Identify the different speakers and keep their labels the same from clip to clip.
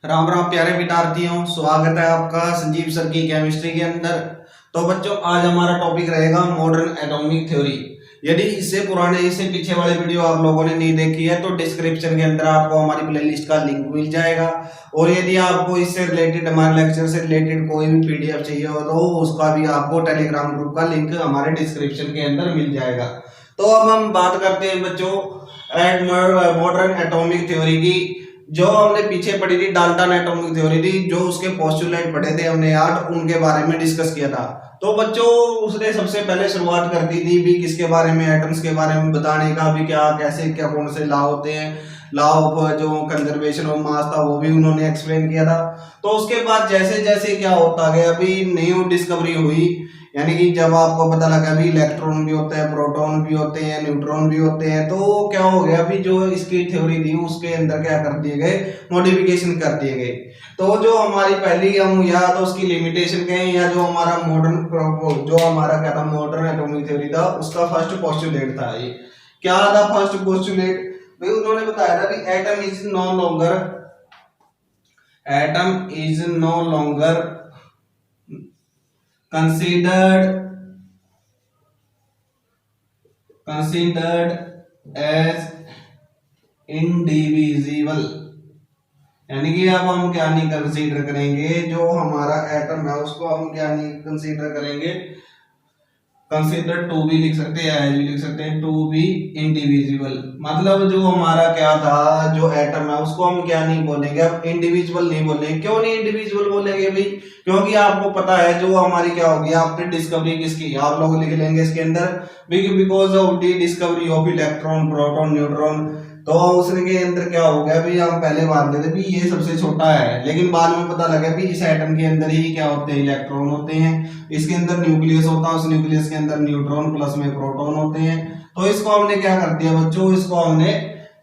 Speaker 1: राम राम प्यारे विद्यार्थियों, स्वागत है आपका संजीव सर की केमिस्ट्री के अंदर। तो बच्चों, आज हमारा टॉपिक रहेगा मॉडर्न एटॉमिक थ्योरी। यदि इससे पीछे वाले वीडियो आप लोगों ने नहीं देखी है तो डिस्क्रिप्शन के अंदर आपको हमारी प्लेलिस्ट का लिंक मिल जाएगा। और यदि आपको इससे रिलेटेड, हमारे लेक्चर से रिलेटेड कोई भी पीडीएफ चाहिए हो तो उसका भी आपको टेलीग्राम ग्रुप का लिंक हमारे डिस्क्रिप्शन के अंदर मिल जाएगा। तो अब हम बात करते हैं बच्चों मॉडर्न एटॉमिक थ्योरी की। जो हमने पीछे पढ़ी थी डाल्टन एटॉमिक थ्योरी थी, जो उसके पोस्टुलेट पढ़े थे हमने यार, उनके बारे में डिस्कस किया था। तो बच्चों, उसने सबसे पहले शुरुआत कर दी थी भी किसके बारे में, एटम्स के बारे में बताने का भी, क्या कैसे क्या कौन से लॉ होते हैं। लॉ ऑफ जो कंजर्वेशन ऑफ मास था वो भी उन्होंने एक्सप्लेन किया था। तो उसके बाद जैसे जैसे क्या होता गया, अभी न्यू डिस्कवरी हुई, यानी कि जब आपको पता लगा भी इलेक्ट्रॉन भी होते हैं, प्रोटॉन भी होते हैं, न्यूट्रॉन भी होते हैं, तो क्या हो गया अभी जो इसकी थ्योरी थी उसके अंदर क्या कर दिए गए, मॉडिफिकेशन कर दिए गए। तो जो हमारी पहली हम या तो उसकी लिमिटेशन कहें या जो हमारा क्या था मॉडर्न एटॉमिक थ्योरी था, उसका फर्स्ट पोस्टुलेट था। ये क्या था फर्स्ट पोस्टुलेट? भाई उन्होंने बताया था कि atom is no longer considered as indivisible। यानी कि अब हम क्या नहीं कंसीडर करेंगे, जो हमारा एटम है उसको हम क्या नहीं कंसीडर करेंगे, कंसिडर टू भी लिख सकते हैं, एज भी लिख सकते हैं, टू बी इंडिविजिबल। मतलब जो हमारा क्या था, जो एटम है उसको हम क्या नहीं बोलेंगे, अब इंडिविजुअल नहीं बोलेंगे। क्यों नहीं इंडिविजुअल बोलेंगे भाई? क्योंकि आपको पता है जो हमारी क्या होगी, आपने डिस्कवरी किसकी, आप लोग लिख लेंगे इसके अंदर, because of the discovery of electron, proton, neutron. तो उसके अंदर क्या हो गया भी, हम पहले मानते थे भी ये सबसे छोटा है, लेकिन बाद में पता लगा भी इस एटम के अंदर ही क्या होते हैं, इलेक्ट्रॉन होते हैं। इसके अंदर न्यूक्लियस होता है, उस न्यूक्लियस के अंदर न्यूट्रॉन प्लस में प्रोटॉन होते हैं। तो इसको हमने क्या कर दिया बच्चों, इसको हमने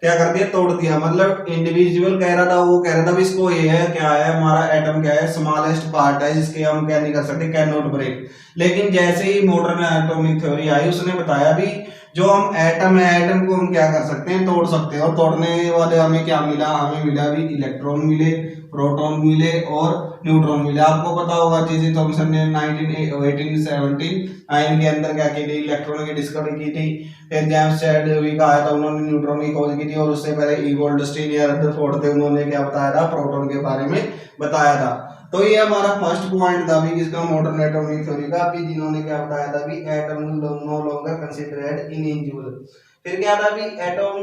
Speaker 1: क्या कर दिया, तोड़ दिया। मतलब इंडिविजुअल कह रहा था, वो कह रहा था भी इसको ये है, क्या है हमारा एटम, क्या है स्मॉलेस्ट पार्ट है जिसके हम क्या नहीं कर सकते, कैन नॉट ब्रेक। लेकिन जैसे ही मॉडर्न एटॉमिक थ्योरी आई, उसने बताया भी जो हम एटम है, एटम को हम क्या कर सकते हैं, तोड़ सकते हैं। और तोड़ने वाले हमें क्या मिला, हमें मिला भी इलेक्ट्रॉन मिले, प्रोटॉन मिले और न्यूट्रॉन मिले। आपको पता होगा जी थॉमसन ने 1879 के अंदर क्या की थी, इलेक्ट्रॉन की डिस्कवरी की थी। फिर जेम्स चैडविक आया था, उन्होंने न्यूट्रॉन की खोज की थी। और उससे पहले ई गोल्डस्टीन या रदरफोर्ड थे, उन्होंने क्या बताया था, प्रोटॉन के बारे में बताया था। तो ये हमारा फर्स्ट पॉइंट था भी किसका, मॉडर्न एटॉमिक थ्योरी का। भी जिन्होंने क्या बताया था भी atom no longer considered invisible. फिर क्या था भी atom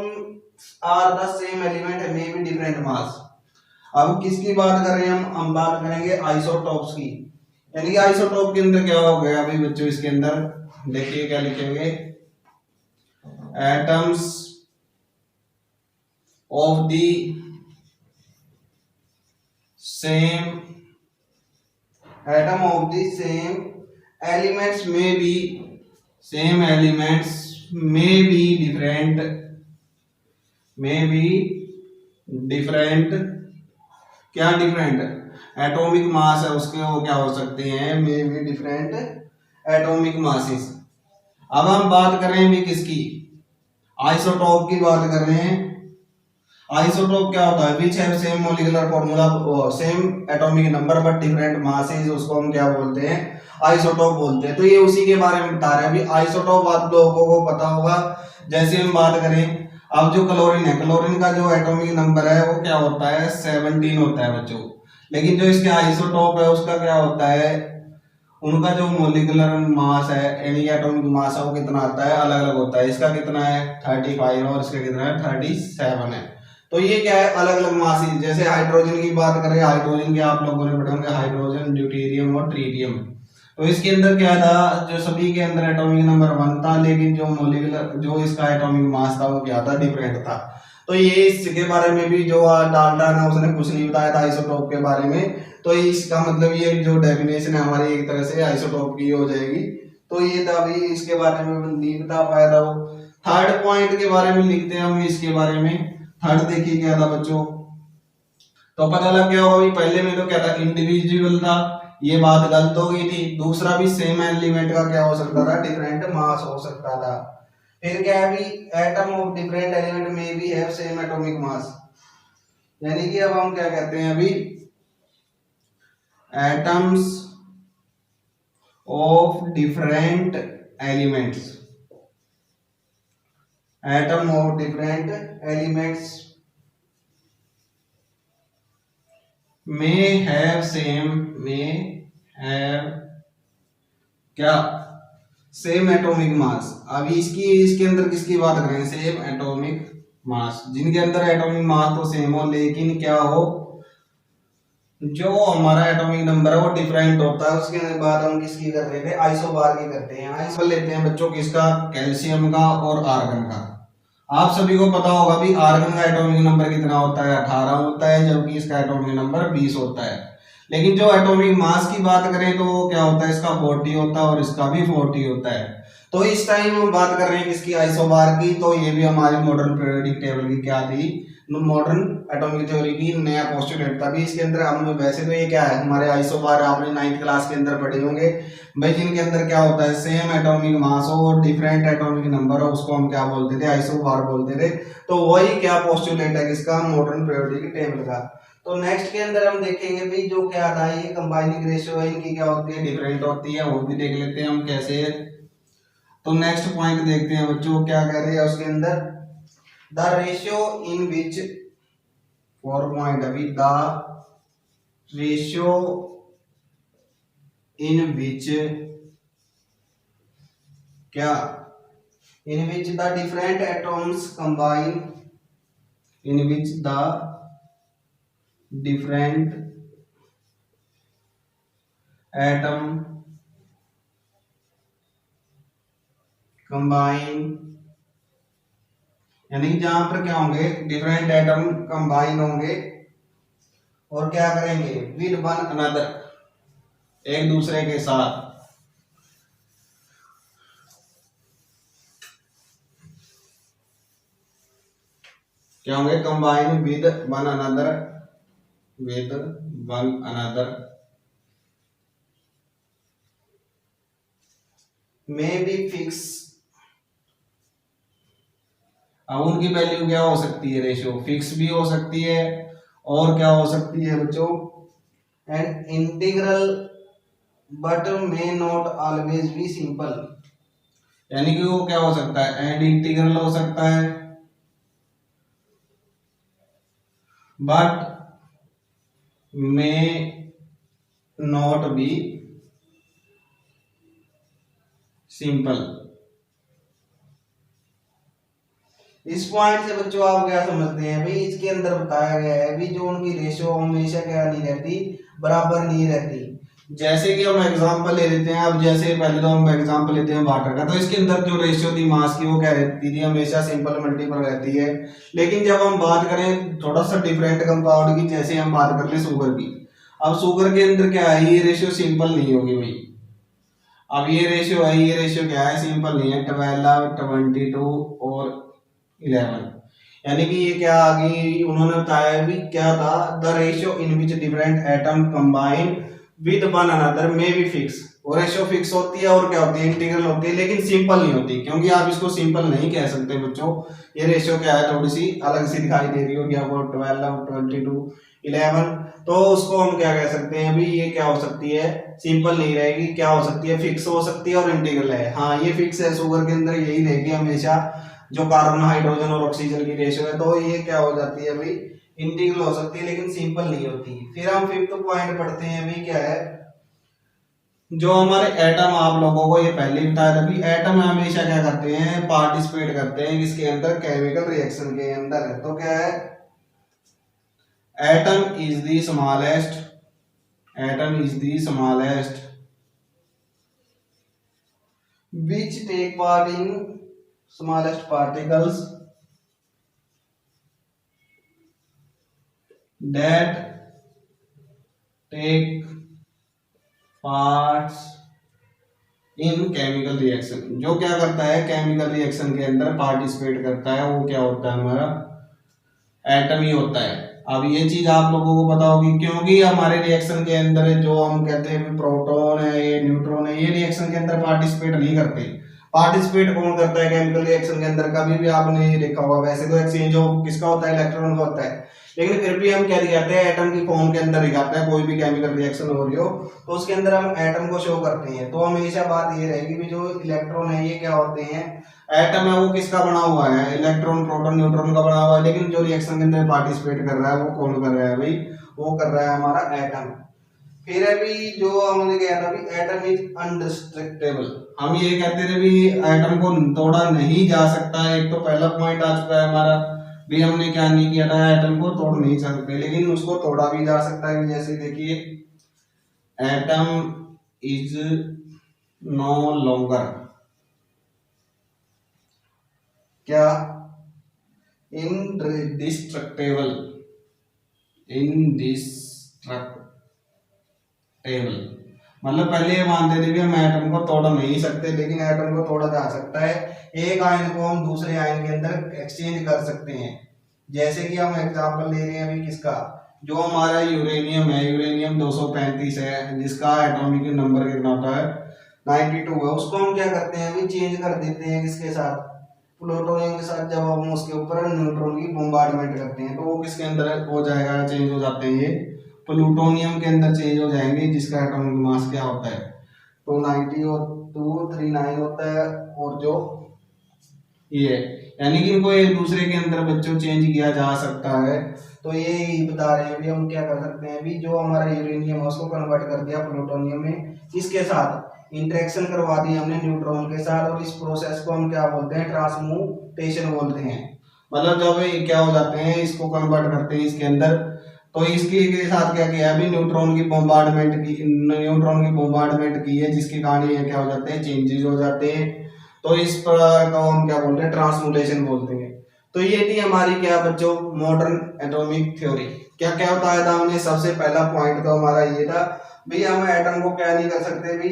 Speaker 1: are the same element may be different mass. अब किसकी बात कर रहे हैं हम बात करेंगे आइसोटॉप्स की। यानी कि आइसोटॉप के अंदर क्या हो गया अभी बच्चों, इसके अंदर देखिए क्या लिखेंगे, atoms of the same elements may be different। क्या डिफरेंट? एटॉमिक मास है उसके, वो क्या हो सकते हैं, मे बी डिफरेंट एटॉमिक मासेस। अब हम बात कर रहे हैं भी किसकी, आइसोटॉप की बात कर रहे हैं। आइसोटॉप क्या होता है, which have same molecular formula, same atomic number but different masses, उसको हम क्या बोलते हैं, आइसोटॉप बोलते हैं। तो ये उसी के बारे में बता रहे हैं। अभी आइसोटॉप आप लोगों को पता होगा। जैसे हम बात करें अब जो क्लोरीन है, क्लोरीन का जो एटॉमिक नंबर है वो क्या होता है, 17 होता है बच्चों। लेकिन जो इसके आइसोटॉप है उसका क्या होता है, उनका जो मॉलिक्यूलर मास है यानी एटॉमिक मास है वो कितना आता है, अलग अलग होता है। इसका कितना है 35 और इसका कितना है 37 है। तो ये क्या है, अलग अलग मास। जैसे हाइड्रोजन की बात करें, हाइड्रोजन के आप लोगों ने पढ़े होंगे, हाइड्रोजन, ड्यूटेरियम और ट्रिटियम। तो इसके अंदर क्या था, जो सभी के अंदर एटॉमिक नंबर 1 था, लेकिन जो मॉलिक्यूलर जो इसका एटॉमिक मास था वो क्या था, डिफरेंट था। तो ये इसके बारे में भी जो डाल्टन है उसने कुछ नहीं बताया था आइसोटॉप के बारे में। तो इसका मतलब ये जो डेफिनेशन है हमारी एक तरह से आइसोटॉप की हो जाएगी। तो ये था अभी इसके बारे में नहीं बता पाया था वो। थर्ड पॉइंट के बारे में लिखते हैं हम इसके बारे में। थर्ड देखिए क्या था बच्चों, तो पता लग गया होगा पहले में तो क्या था, इंडिविजुअल था, ये बात गलत हो गई थी। दूसरा भी सेम एलिमेंट का क्या हो सकता था, डिफरेंट मास हो सकता था। फिर क्या है भी एटम ऑफ डिफरेंट एलिमेंट में भी हैव सेम एटॉमिक मास। यानी कि अब हम क्या कहते हैं अभी, atoms of different elements, atom of different elements may have same, may have क्या, सेम एटॉमिक मास। अभी इसके अंदर किसकी बात कर रहे हैं, सेम एटॉमिक मास, जिनके अंदर एटॉमिक मास तो सेम हो लेकिन क्या हो, जो हमारा एटॉमिक नंबर है वो डिफरेंट होता है। उसके बाद हम किसकी कर रहे थे, आइसोबार की करते हैं। आइसोबार लेते हैं बच्चों किसका, कैल्शियम का और आर्गन का। आप सभी को पता होगा भी आर्गन का एटॉमिक नंबर कितना होता है, 18 होता है, जबकि इसका एटॉमिक नंबर 20 होता है। लेकिन जो एटॉमिक मास की बात करें तो क्या होता है, इसका 40 होता है और इसका भी 40 होता है। तो इस टाइम हम बात कर रहे हैं किसकी, आइसोबार की। तो ये भी हमारी मॉडर्न पीरियोडिक टेबल की क्या थी, मॉडर्न एटॉमिक थ्योरी की नया पोस्टुलेट था। भी इसके अंदर हम वैसे तो ये क्या है, हमारे आइसोबार आपने 9th क्लास के अंदर पढ़े होंगे भाई, जिनके अंदर क्या होता है, सेम एटॉमिक मास हो और डिफरेंट एटॉमिक नंबर हो, उसको हम क्या बोलते थे, आइसोबार बोलते थे। तो वही क्या पोस्टुलेट है किसका, मॉडर्न पीरियोडिक टेबल का। तो नेक्स्ट के अंदर हम देखेंगे भी जो क्या था, ये कंबाइनिंग रेशियो है, इनकी क्या होती है, डिफरेंट होती है, वो भी देख लेते हैं हम कैसे। तो नेक्स्ट पॉइंट देखते हैं बच्चों, क्या कह रहे हैं उसके अंदर, the ratio in which, 4 point अभी, द रेशियो इन विच क्या, in which the different atoms combine, in which the different atom combine, यानी कि जहां पर क्या होंगे, डिफरेंट एटम कंबाइन होंगे और क्या करेंगे, विद वन अनदर, एक दूसरे के साथ, क्या होंगे, combine with one another, with one another, may be fix. अब उनकी वैल्यू क्या हो सकती है, रेशियो फिक्स भी हो सकती है और क्या हो सकती है बच्चों, and integral but may not always be simple, यानी कि वो क्या हो सकता है, एंड इंटीग्रल हो सकता है but may not be simple. इस पॉइंट से बच्चों आप क्या समझते हैं भाई, इसके अंदर बताया गया है भी जो उनकी रेशियो हमेशा क्या नहीं रहती, बराबर नहीं रहती। जैसे कि हम एग्जांपल ले लेते हैं, अब जैसे पहले तो हम एग्जांपल लेते हैं वाटर का, तो इसके अंदर जो रेशियो थी मास की वो क्या रहती थी, हमेशा सिंपल मल्टीपल रहती है। लेकिन जब हम बात करें थोड़ा सा डिफरेंट कंपाउंड की, जैसे हम बात कर ले शुगर की, अब शुगर के अंदर क्या है, ये रेशियो सिंपल नहीं होगी भाई। अब ये रेशियो है, ये रेशियो क्या है, सिंपल नहीं है, 12, 22 और 11, यानी कि ये क्या आ गई, उन्होंने बताया भी क्या था, the ratio in which different atom combine with one another may be fix. और रेशियो फिक्स होती है और क्या होती है, इंटीग्रल होती है, लेकिन सिंपल नहीं होती, क्योंकि आप इसको सिंपल नहीं कह सकते बच्चों। ये रेशियो क्या है, थोड़ी सी अलग सी दिखाई दे रही होगी आपको, 12, 22, 11, तो उसको हम क्या कह सकते हैं अभी, ये क्या हो सकती है, सिंपल नहीं रहेगी, क्या हो सकती है, फिक्स हो सकती है और इंटीग्रल है। हाँ ये फिक्स है, शुगर के अंदर यही रहेगी हमेशा, जो कार्बन, हाइड्रोजन और ऑक्सीजन की रेशियो है, तो ये क्या हो जाती है अभी, इंटीग्रल हो सकती है, लेकिन सिंपल नहीं होती। फिर हम 5th पॉइंट पढ़ते हैं अभी, क्या है, जो हमारे एटम, आप लोगों को ये पहले बताया था भी, एटम हमेशा क्या करते हैं, पार्टिसिपेट करते हैं किसके अंदर, केमिकल रिएक्शन के अंदर। तो क्या है, atom is the smallest, atom is the smallest which take part in smallest particles that take parts in chemical reaction, जो क्या करता है, केमिकल रिएक्शन के अंदर पार्टिसिपेट करता है, वो क्या होता है, हमारा एटम ही होता है। अब ये चीज आप लोगों को पता होगी, क्योंकि हमारे रिएक्शन के अंदर जो हम कहते हैं प्रोटॉन है, ये न्यूट्रॉन है, ये रिएक्शन के अंदर पार्टिसिपेट नहीं करते। पार्टिसिपेट कौन करता है केमिकल रिएक्शन के अंदर, कभी भी आपने ये देखा होगा। वैसे तो एक्सचेंज ऑफ किसका होता है, इलेक्ट्रॉन का होता है, लेकिन फिर भी हम क्या दिखाते हैं, एटम की फॉर्म के अंदर दिखाते हैं। कोई भी केमिकल रिएक्शन हो रही हो तो उसके अंदर हम एटम को शो करते हैं। तो हमेशा बात ये रहेगी भी जो इलेक्ट्रॉन है ये क्या होते हैं, एटम है वो किसका बना हुआ है, इलेक्ट्रॉन प्रोटॉन न्यूट्रॉन का बना हुआ है। लेकिन जो रिएक्शन के अंदर पार्टिसिपेट कर रहा है वो कौन कर रहा है भाई, वो कर रहा है हमारा एटम। फिर अभी जो हमने कहा था भी एटम इज अनडिस्ट्रक्टेबल, हम ये कहते थे भी एटम को तोड़ा नहीं जा सकता। एक तो पहला पॉइंट आ चुका है हमारा भी, हमने क्या नहीं किया था, एटम को तोड़ नहीं सकते, लेकिन उसको तोड़ा भी जा सकता है। जैसे देखिए एटम इज नो लॉन्गर क्या इनडिस्ट्रक्टेबल, मतलब पहले ये मानते थे कि हम एटम को तोड़ नहीं सकते, लेकिन एटम को तोड़ा जा सकता है। एक आयन को हम दूसरे आयन के अंदर एक्सचेंज कर सकते हैं। जैसे कि हम एग्जांपल ले रहे हैं अभी किसका, जो हमारा यूरेनियम है, यूरेनियम 235 है, जिसका एटॉमिक नंबर कितना होता है 92 है। उसको हम क्या करते हैं अभी, चेंज कर देते हैं किसके साथ, प्लूटोनियम के साथ। जब हम उसके ऊपर न्यूट्रॉन की बॉम्बार्डमेंट करते हैं तो वो किसके अंदर हो जाएगा, चेंज हो जाते हैं, ये प्लूटोनियम के अंदर चेंज हो जाएंगे, जिसका एटॉमिक मास क्या होता है 290 और 239 होता है। और जो ये यानी कि इनको एक दूसरे के अंदर बच्चों चेंज किया जा सकता है। तो ये बता रहे हैं भी हम क्या कर सकते हैं, भी जो हमारा यूरेनियम है उसको कन्वर्ट कर दिया प्लूटोनियम में, किसके साथ, इंटरेक्शन करवा दी हमने न्यूट्रॉन के साथ। और इस प्रोसेस को हम क्या बोलते हैं, ट्रांसम्यूटेशन बोलते हैं। मतलब जब ये क्या हो जाते हैं, इसको कन्वर्ट करते हैं इसके अंदर, तो इसके के साथ क्या किया अभी, न्यूट्रॉन की बॉम्बार्डमेंट की है, जिसके कारण ये क्या हो जाते हैं, चेंजेस हो जाते हैं। तो इस प्रकार का हम क्या बोलते हैं, ट्रांसम्यूटेशन बोलते हैं। तो ये थी हमारी क्या बच्चों, मॉडर्न एटॉमिक थ्योरी। क्या क्या बताया था हमने, सबसे पहला पॉइंट तो हमारा ये था भी हम एटम को क्या नहीं कर सकते भी,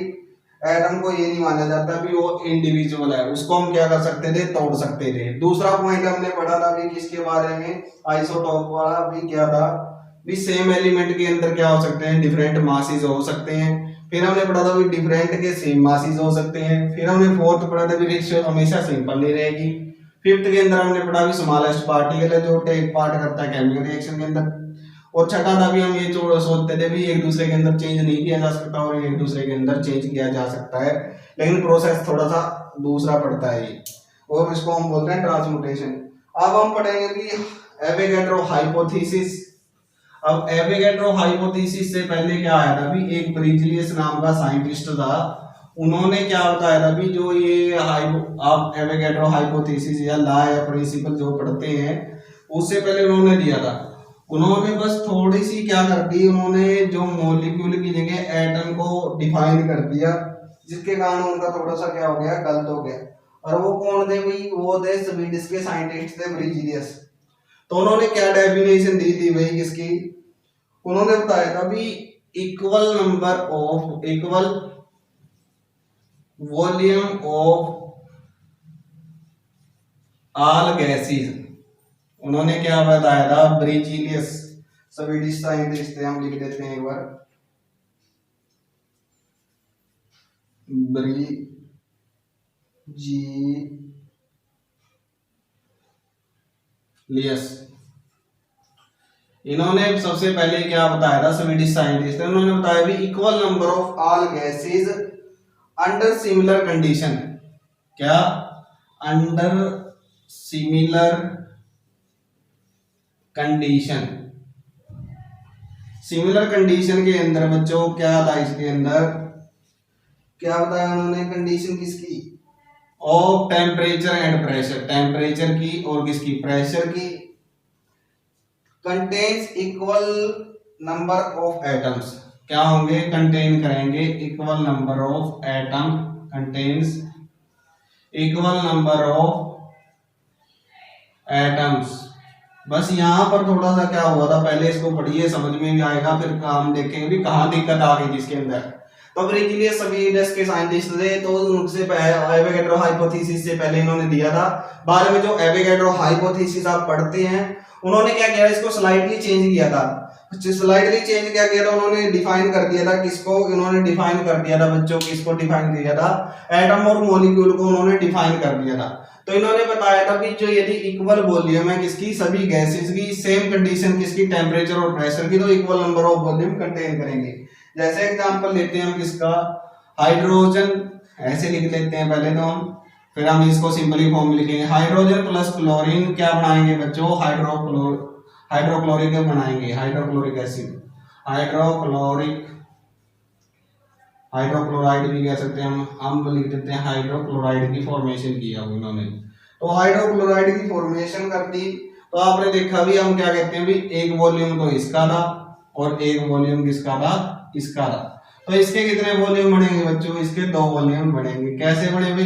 Speaker 1: एटम को ये नहीं माना जाता भी वो इंडिविजुअल है, उसको हम क्या कर सकते थे, तोड़ सकते थे। दूसरा पॉइंट हमने पढ़ा था भी किसके बारे में, आइसोटोप वाला भी क्या था भी, सेम एलिमेंट के अंदर क्या हो सकते हैं, डिफरेंट मासेस हो सकते हैं। फिर हमने पढ़ा था भी डिफरेंट के सेम मासेस हो सकते हैं। फिर हमने फोर्थ पढ़ा था भी रेशियो हमेशा सिंपल नहीं रहेगी। फिफ्थ के अंदर हमने पढ़ा भी स्मॉलेस्ट पार्टिकल है जो टेक पार्ट करता है केमिकल रिएक्शन के अंदर। और छठा था भी हम ये सोचते थे भी एक दूसरे के अंदर चेंज नहीं किया जा सकता और एक दूसरे के अंदर चेंज किया जा सकता है, लेकिन प्रोसेस थोड़ा सा दूसरा पड़ता है ये, और इसको हम बोलते हैं ट्रांसम्यूटेशन। अब हम पढ़ेंगे कि एवोगैड्रो हाइपोथेसिस। अब एवोगैड्रो हाइपोथेसिस से पहले क्या आया था भी, एक ब्रिजलियस नाम का साइंटिस्ट था, उन्होंने क्या बताया था भी, जो ये आप एवोगैड्रो हाइपोथेसिस या लॉ या प्रिंसिपल जो पढ़ते हैं उससे पहले उन्होंने दिया था। उन्होंने बस थोड़ी सी क्या कर दी, उन्होंने जो मॉलिक्यूल की जगह एटम को डिफाइन कर दिया, जिसके कारण उनका थोड़ा सा क्या हो गया, गलत हो गया। और वो कौन थे भाई, वो थे स्वीडिश के साइंटिस्ट थे ब्रिजलियस। तो उन्होंने क्या डेफिनेशन दी थी भाई किसकी, उन्होंने बताया था भी equal volume of all gases. उन्होंने क्या बताया था, ब्रिजिलियस स्वीडिश साइंटिस्ट थे, हम लिख देते हैं एक बार, ब्रिजिलियस। इन्होंने सबसे पहले क्या बताया था, स्वीडिश साइंटिस्ट थे, उन्होंने बताया भी equal number of all gases under similar condition. क्या, under similar condition. Similar condition के अंदर बच्चों क्या था, इसके अंदर क्या बताया उन्होंने, कंडीशन किसकी, of temperature and pressure, temperature की और किसकी, प्रेशर की, contains equal number of atoms. क्या होंगे, कंटेन करेंगे equal number of atom, contains equal number of atoms. बस यहाँ पर थोड़ा सा क्या हुआ था, पहले इसको पढ़िए समझ में भी आएगा, फिर हम देखेंगे भी कहाँ दिक्कत आ गई जिसके अंदर। तो ब्रिजिलियस स्वीडिश के साइंटिस्ट थे, तो उनसे एवोगैड्रो हाइपोथेसिस से पहले इन्होंने दिया था। बाद में जो एवोगैड्रो हाइपोथेसिस आप पढ़ते हैं, उन्होंने क्या किया, इसको स्लाइटली चेंज किया था। स्लाइडली चेंज क्या किया था उन्होंने, डिफाइन कर दिया था किसको, इन्होंने डिफाइन कर दिया था बच्चों, किसको डिफाइन किया था, एटम और मॉलिक्यूल को उन्होंने डिफाइन कर दिया था। तो इन्होंने बताया था कि जो यदि इक्वल वॉल्यूम है किसकी, सभी गैसेस की, सेम कंडीशन किसकी, टेम्परेचर और प्रेशर की, तो equal number of volume contain करेंगे। जैसे एग्जांपल लेते हैं हम किसका, हाइड्रोजन, ऐसे लिख लेते हैं पहले तो हम, फिर हम इसको सिंपली फॉर्म में लिखेंगे, हाइड्रोजन प्लस क्लोरीन क्या बनाएंगे बच्चों, हाइड्रोक्लोरिक बनाएंगे, हाइड्रोक्लोरिक एसिड, हाइड्रोक्लोराइड भी कह सकते हैं हम लिख देते हैं हाइड्रोक्लोराइड की फॉर्मेशन किया उन्होंने। तो हाइड्रोक्लोराइड की फॉर्मेशन कर दी, तो आपने देखा भी हम क्या कहते हैं भी, एक वॉल्यूम तो इसका था और एक वॉल्यूम किसका था, इसका था। तो इसके कितने वॉल्यूम बनेंगे बच्चों, इसके 2 वॉल्यूम बनेंगे। कैसे बने भाई,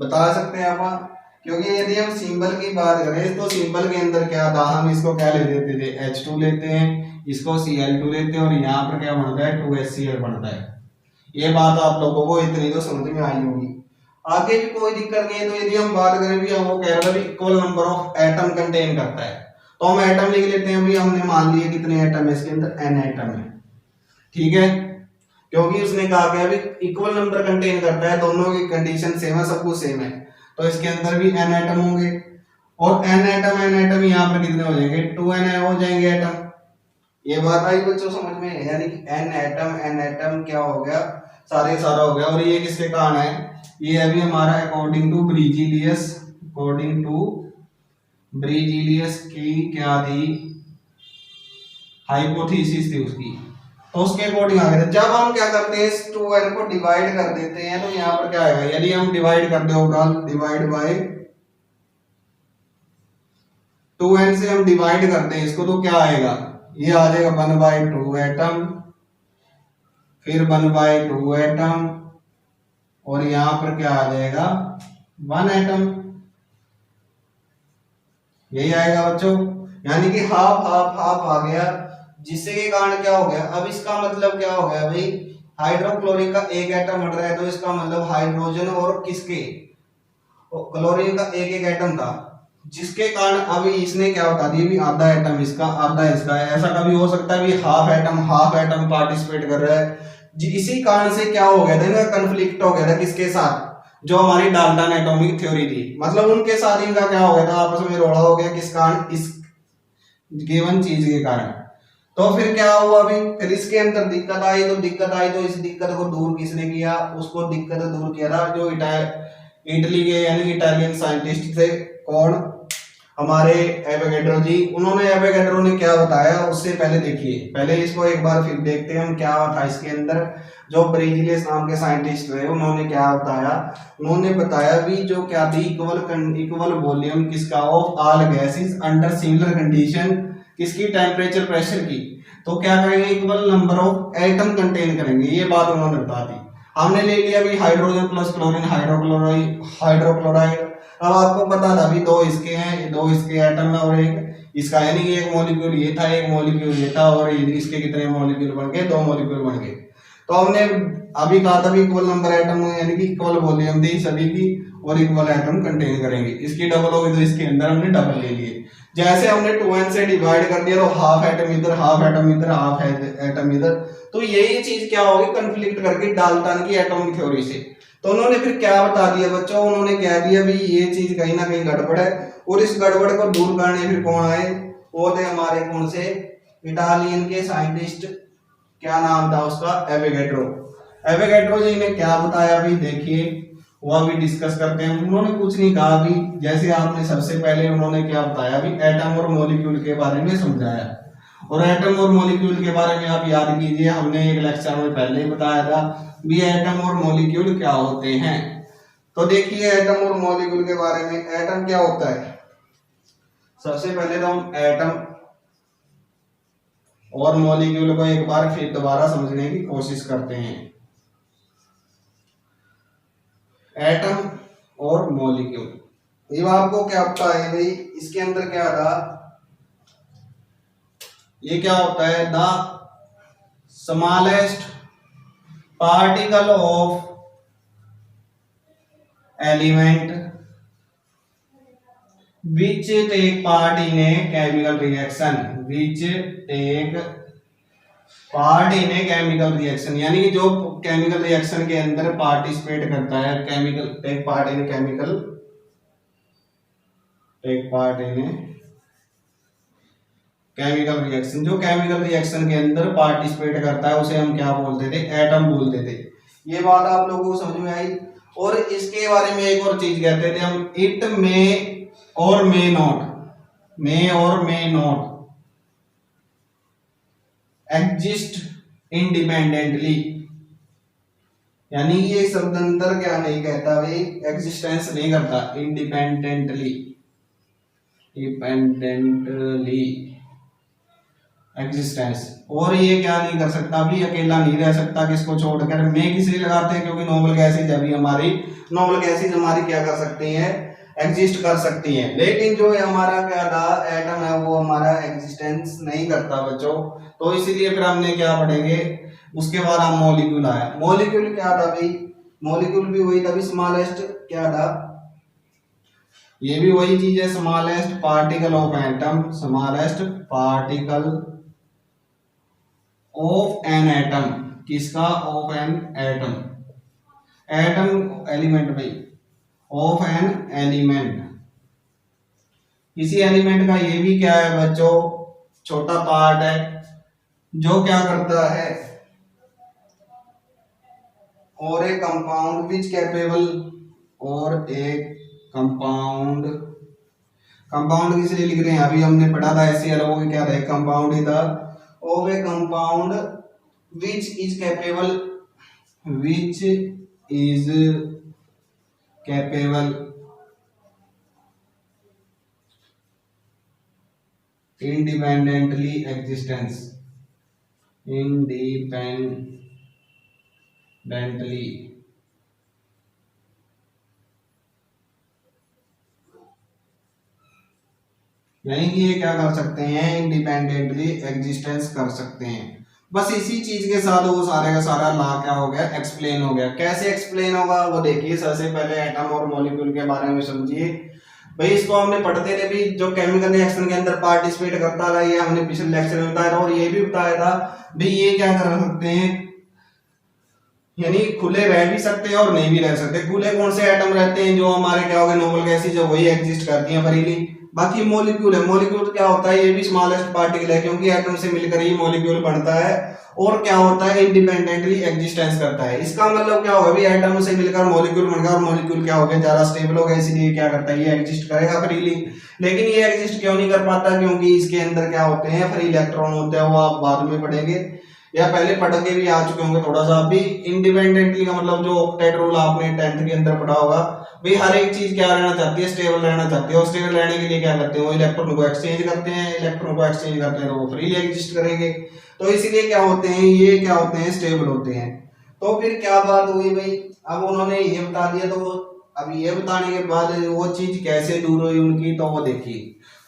Speaker 1: बता सकते हैं आप, क्योंकि यदि हम सिंबल की बात करें तो सिंबल के अंदर क्या था, हम इसको क्या ले लेते थे, H2 लेते हैं, इसको Cl2 लेते हैं, और यहाँ पर क्या बनता है, 2HCl बनता है। ये बात आप लोगों को इतनी तो समझ में आई होगी, आगे भी कोई दिक्कत नहीं है। तो यदि हम बात करें भी, हम वो कह रहे हैं equal number of atom contain करता है, तो हम एटम लिख लेते हैं भी, हमने मान लिए कितने एटम है इसके अंदर, n एटम है, ठीक है, क्योंकि उसने कहा कि अभी इक्वल नंबर कंटेन करता है, दोनों की कंडीशन सेम है, सब कुछ सेम है, तो इसके अंदर भी n एटम होंगे, और n एटम यहाँ पर कितने हो जाएंगे, 2n हो जाएंगे एटम। ये बात आई बच्चों समझ में, यानी कि n एटम क्या हो गया, सारा हो गया। और ये किसके कारण है, ये अभी हमारा अकॉर्डिंग टू ब्रीजिलियस की क्या थी, हाइपोथेसिस थी उसकी, तो उसके अकॉर्डिंग आ गए थे। जब हम क्या करते हैं, इस 2n को डिवाइड कर देते हैं, तो यहाँ पर क्या आएगा, यदि हम डिवाइड कर दे ओवरऑल, डिवाइड बाय 2n से हम डिवाइड करते हैं इसको, तो क्या आएगा, ये आ जाएगा 1/2 एटम, फिर 1/2 एटम, और यहाँ पर क्या आ जाएगा 1 एटम, यही आएगा बच्चों, यानी कि हाफ हाफ हाफ आ गया, जिससे के कारण क्या हो गया, अब इसका मतलब क्या हो गया भाई, हाइड्रोक्लोरिक का एक एटम हट रहा है, तो इसका मतलब हाइड्रोजन और किसके, क्लोरीन का एक एक एटम था, जिसके कारण अभी इसने क्या बता दिया भी, आधा एटम इसका आधा इसका है। ऐसा कभी हो सकता है भी हाफ एटम पार्टिसिपेट कर रहा है, इसी कारण से क्या हो गया था ना, कंफ्लिक्ट हो गया था किसके साथ, जो हमारी डाल्टन एटॉमिक थ्योरी थी, मतलब उनके साथ इनका क्या हो गया था, आपस में रोड़ा हो गया, किस कारण, इस गिवन चीज के कारण। तो फिर क्या हुआ अभी, फिर इसके अंदर दिक्कत आई, तो इस दिक्कत को दूर किसने किया, उसको दिक्कत दूर किया था जो इटली के यानी इटालियन साइंटिस्ट थे, कौन, हमारे एवोगैड्रो जी। उन्होंने, एवोगैड्रो ने क्या बताया, उससे पहले देखिए, पहले इसको एक बार फिर देखते हैं हम क्या था इसके अंदर। जो ब्रीजिलियस नाम के साइंटिस्ट रहे, उन्होंने क्या बताया, उन्होंने बताया भी जो क्या थी, इक्वल वॉल्यूम किसका, of all gases under similar condition, किसकी, टेम्परेचर प्रेशर की, तो क्या करेंगे, equal number of atom contain करेंगे, ये बात उन्होंने बता दी। हमने ले लिया भी हाइड्रोजन प्लस क्लोरीन, हाइड्रोक्लोराइड। अब आपको पता था भी दो इसके हैं, दो इसके एटम है और एक इसका, यानी कि एक मॉलिक्यूल ये था, एक मॉलिक्यूल ये था, और इसके कितने मॉलिक्यूल बन गए, 2 मॉलिक्यूल बन गए। तो हमने अभी कहा था भी इक्वल नंबर एटम यानी कि इक्वल वॉल्यूम थी सभी की, और इक्वल एटम कंटेन करेंगे, इसकी डबल होगी तो इसके अंदर हमने डबल ले लिए। जैसे हमने 2n से डिवाइड कर दिया, तो हाफ एटम इधर, हाफ एटम इधर, हाफ एटम इधर, तो यही चीज क्या होगी, कंफ्लिक्ट करके डाल्टन की एटॉमिक थ्योरी से। तो उन्होंने फिर क्या बता दिया बच्चों, उन्होंने कह दिया भी ये चीज कहीं ना कहीं गड़बड़ है, और इस गड़बड़ को दूर करने फिर कौन आए, वो थे हमारे कौन से, इटालियन के साइंटिस्ट, क्या नाम था उसका, एवोगैड्रो। एवोगैड्रो जी ने क्या बताया भी देखिए, वो अभी डिस्कस करते हैं। उन्होंने कुछ नहीं कहा भी, जैसे आपने सबसे पहले उन्होंने क्या बताया भी, एटम और मॉलिक्यूल के बारे में समझाया, और एटम और मॉलिक्यूल के बारे में आप याद कीजिए, हमने एक लेक्चर में पहले ही बताया था भी एटम और मॉलिक्यूल क्या होते हैं। तो देखिए एटम और मॉलिक्यूल के बारे में, एटम क्या होता है, सबसे पहले तो हम एटम और मॉलिक्यूल को एक बार फिर दोबारा समझने की कोशिश करते हैं। एटम और मॉलिक्यूल, ये आपको क्या पता है भाई, इसके अंदर क्या था, ये क्या होता है, the smallest particle of element which take part in a chemical reaction, which take part in a chemical reaction, यानी कि जो केमिकल रिएक्शन के अंदर पार्टिसिपेट करता है, chemical take part in chemical, take part in chemical reaction, जो chemical reaction के अंदर पार्टिसिपेट करता है उसे हम क्या बोलते थे, एटम बोलते थे। ये बात आप लोगों को समझ में आई। और इसके बारे में एक और चीज कहते थे हम, इट मे और मे नॉट, मे और मे नॉट एग्जिस्ट इंडिपेंडेंटली, यानी ये शब्द अंतर क्या नहीं कहता भाई, एग्जिस्टेंस नहीं करता, इंडिपेंडेंटली, डिपेंडेंटली एग्जिस्टेंस। और ये क्या नहीं कर सकता भी, अकेला नहीं रह सकता, किसको छोड़कर। मैं किस लिए लगाते हैं, क्योंकि नॉर्मल गैसेज अभी हमारी, नॉर्मल गैसेज हमारी क्या कर सकती हैं, एग्जिस्ट कर सकती हैं। लेकिन जो हमारा क्या था, एटम है, वो हमारा एग्जिस्टेंस नहीं करता बच्चों। तो इसीलिए फिर हमने क्या पढ़ेंगे, उसके बाद हम मॉलिक्यूल आया। मॉलिक्यूल क्या था भाई, मॉलिक्यूल भी वही था, स्मॉलेस्ट क्या था, ये भी वही चीज है, smallest particle of atom, smallest particle of an atom, किसका, of an atom, atom element भाई, ऑफ एन एलिमेंट, किसी एलिमेंट का ये भी क्या है बच्चों, छोटा पार्ट है जो क्या करता है, और एक कंपाउंड विच कैपेबल, और एक कंपाउंड, कंपाउंड किस लिए लिख रहे हैं, अभी हमने पढ़ा था HCl क्या था, कंपाउंड ही था, of A compound which is capable, which is capable independently existence, independently, यानी कि ये क्या कर सकते हैं, इंडिपेंडेंटली एग्जिस्टेंस कर सकते हैं। बस इसी चीज के साथ वो सारे का सारा लॉ क्या हो गया, एक्सप्लेन हो गया। कैसे एक्सप्लेन होगा वो देखिए, सबसे पहले एटम और मॉलिक्यूल के बारे में समझिए भाई। इसको हमने पढ़ते थे भी, जो केमिकल रिएक्शन के अंदर पार्टिसिपेट करता था, ये हमने पिछले लेक्चर में बताया था। और ये भी बताया था भाई ये क्या कर सकते हैं, यानी खुले रह भी सकते हैं और नहीं भी रह सकते। खुले कौन से एटम रहते हैं, जो हमारे क्या हो गए, नॉर्मल गैसेज, जो वही एग्जिस्ट करती हैं फ्रीली। बाकी मॉलिक्यूल है, मॉलिक्यूल क्या होता है, ये भी स्मॉलेस्ट पार्टिकल है, क्योंकि एटम से मिलकर ही मॉलिक्यूल बनता है। और क्या होता है, इंडिपेंडेंटली एग्जिस्टेंस करता है। इसका मतलब क्या होगा भी, एटम से मिलकर मॉलिक्यूल बन गया, और मॉलिक्यूल क्या हो गया, ज्यादा स्टेबल हो गया, इसलिए क्या करता है, ये एग्जिस्ट करेगा फ्रीली। लेकिन ये एग्जिस्ट क्यों नहीं कर पाता, क्योंकि इसके अंदर क्या होते हैं, फ्री इलेक्ट्रॉन होते हैं, वो आप बाद में पढ़ेंगे या पहले पढ़ के भी आ चुके होंगे थोड़ा सा। अभी इंडिपेंडेंटली का मतलब जो ऑक्टेट रूल आपने 10th के अंदर पढ़ा होगा भाई, हर एक चीज क्या रहना चाहती है, स्टेबल रहना चाहती है। और स्टेबल रहने के लिए क्या करते हैं, वो इलेक्ट्रॉन को एक्सचेंज करते हैं, इलेक्ट्रॉन को एक्सचेंज करते हैं तो वो फ्रीली एग्जिस्ट करेंगे। तो इसीलिए क्या होते हैं, ये क्या होते हैं, स्टेबल होते हैं। तो फिर क्या बात हुई भाई, अब उन्होंने ये बता दिया, तो अब ये बताने के बाद वो चीज कैसे दूर हुई उनकी, तो वो देखिए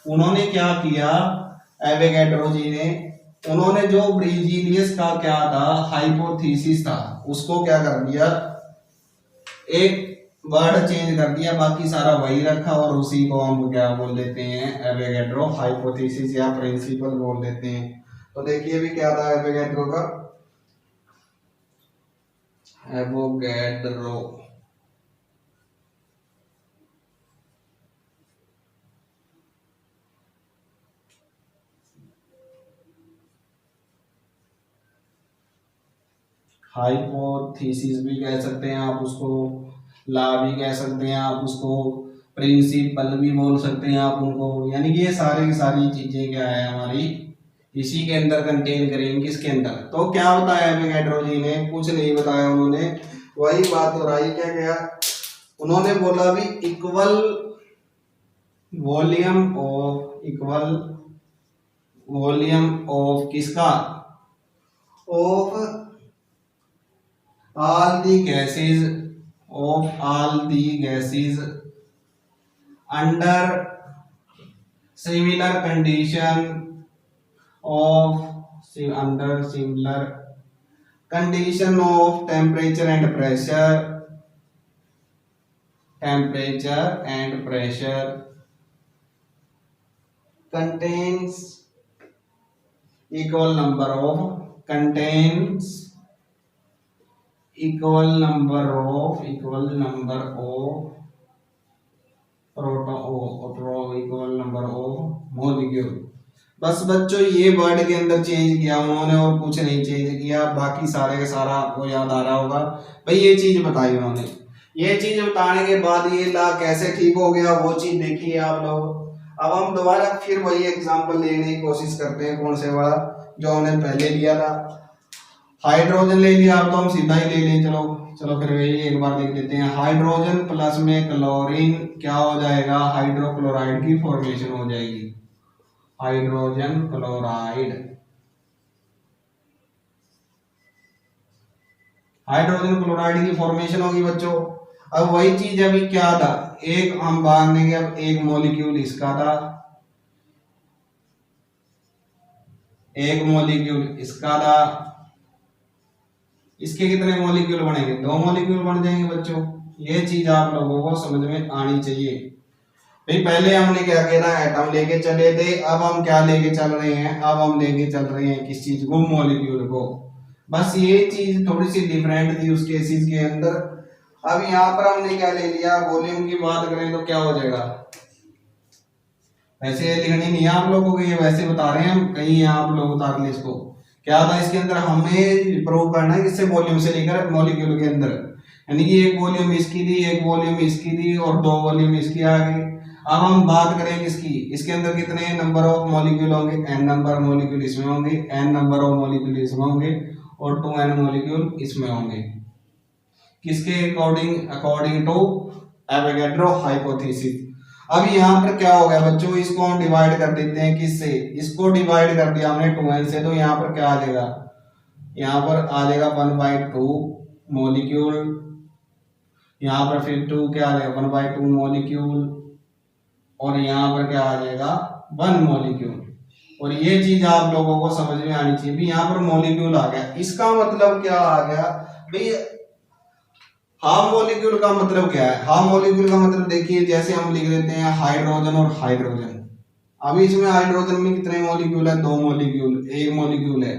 Speaker 1: उन्होंने क्या किया, एवोगैड्रो जी ने, उन्होंने जो ब्रिजीलियस का क्या था, हाइपोथेसिस था, उसको क्या कर दिया, एक वर्ड चेंज कर दिया, बाकी सारा वही रखा, और उसी को हम क्या बोल देते हैं, एवोगैड्रो हाइपोथेसिस या प्रिंसिपल बोल देते हैं। तो देखिए भी क्या था एवोगैड्रो का, एवोगैड्रो हाइपोथेसिस भी कह सकते हैं आप उसको, ला भी कह सकते हैं आप उसको, प्रिंसिपल भी बोल सकते हैं आप उनको। यानी कि ये सारी की सारी चीजें क्या है हमारी इसी के अंदर कंटेन करेंगे, किसके अंदर। तो क्या बताया एवोगैड्रो जी ने, कुछ नहीं बताया उन्होंने, वही बात हो रही, क्या क्या उन्होंने बोला भी, equal volume of, equal volume of किसका, of all the gases, of all the gases under similar condition of, under similar condition of temperature and pressure, temperature and pressure contains equal number of contains equal number of proton equal number of molecule. बस बच्चों ये word के अंदर change किया उन्होंने और कुछ नहीं चेंज किया, बाकी सारे का सारा आपको याद आ रहा होगा भाई। ये चीज बताई उन्होंने, ये चीज बताने के बाद ये ला कैसे ठीक हो गया वो चीज देखिए आप लोग। अब हम दोबारा फिर वही एग्जांपल लेने की कोशिश करते हैं, कौन से वाला जो हमने पहले लिया था। हाइड्रोजन ले लिया, अब तो हम सीधा ही ले लें। चलो चलो फिर वही एक बार देख लेते हैं। हाइड्रोजन प्लस में क्लोरीन क्या हो जाएगा, हाइड्रोक्लोराइड की फॉर्मेशन हो जाएगी, हाइड्रोजन क्लोराइड। हाइड्रोजन क्लोराइड की फॉर्मेशन होगी बच्चों। अब वही चीज अभी क्या था, एक हम बांध देंगे, अब एक मॉलिक्यूल इसका था, एक मॉलिक्यूल इसका था, इसके कितने मॉलिक्यूल बनेंगे, 2 मॉलिक्यूल बन जाएंगे बच्चों। ये चीज आप लोगों को समझ में आनी चाहिए भाई। पहले हमने क्या किया था, एटम लेके चले थे, अब हम क्या लेके चल रहे हैं, अब हम लेके चल रहे हैं किस चीज को, मॉलिक्यूल को। बस ये चीज थोड़ी सी डिफरेंट थी उस केसेस के अंदर। अब यहाँ पर हमने क्या ले लिया, वॉल्यूम की बात करें तो क्या हो जाएगा, वैसे लिखनी नहीं है आप लोगों को, ये वैसे बता रहे हैं हम, कहीं आप लोग उतार ले इसको। क्या था इसके अंदर, हमें प्रूव करना है किससे, वॉल्यूम से लेकर मॉलिक्यूल के अंदर, यानी कि एक वॉल्यूम इसकी दी, एक वॉल्यूम इसकी दी और 2 वॉल्यूम इसकी आ गई। अब हम बात करें किसकी, इसके अंदर कितने नंबर ऑफ मॉलिक्यूल होंगे, n नंबर मॉलिक्यूल इसमें होंगे, n नंबर ऑफ मॉलिक्यूल इसमें होंगे और 2n मॉलिक्यूल इसमें होंगे। किसके अकॉर्डिंग टू एवोगैड्रो हाइपोथेसिस। अब यहाँ पर क्या हो गया बच्चों, इसको हम डिवाइड कर देते हैं किससे, इसको डिवाइड कर दिया हमने 2n से, तो यहाँ पर क्या आ जाएगा, यहाँ पर आ जाएगा 1/2 मॉलिक्यूल, यहाँ पर फिर 2 क्या आ जाएगा 1/2 मॉलिक्यूल और यहाँ पर क्या आ जाएगा 1 मॉलिक्यूल। और ये चीज आप लोगों को समझ में आनी चाहिए भी, यहाँ पर मॉलिक्यूल आ गया, इसका मतलब क्या आ गया भाई, हाफ मॉलिक्यूल का मतलब क्या है, हाफ मॉलिक्यूल का मतलब देखिए जैसे हम लिख देते हैं हाइड्रोजन और हाइड्रोजन। अभी इसमें हाइड्रोजन में कितने मॉलिक्यूल है, 2 मॉलिक्यूल, 1 मॉलिक्यूल है।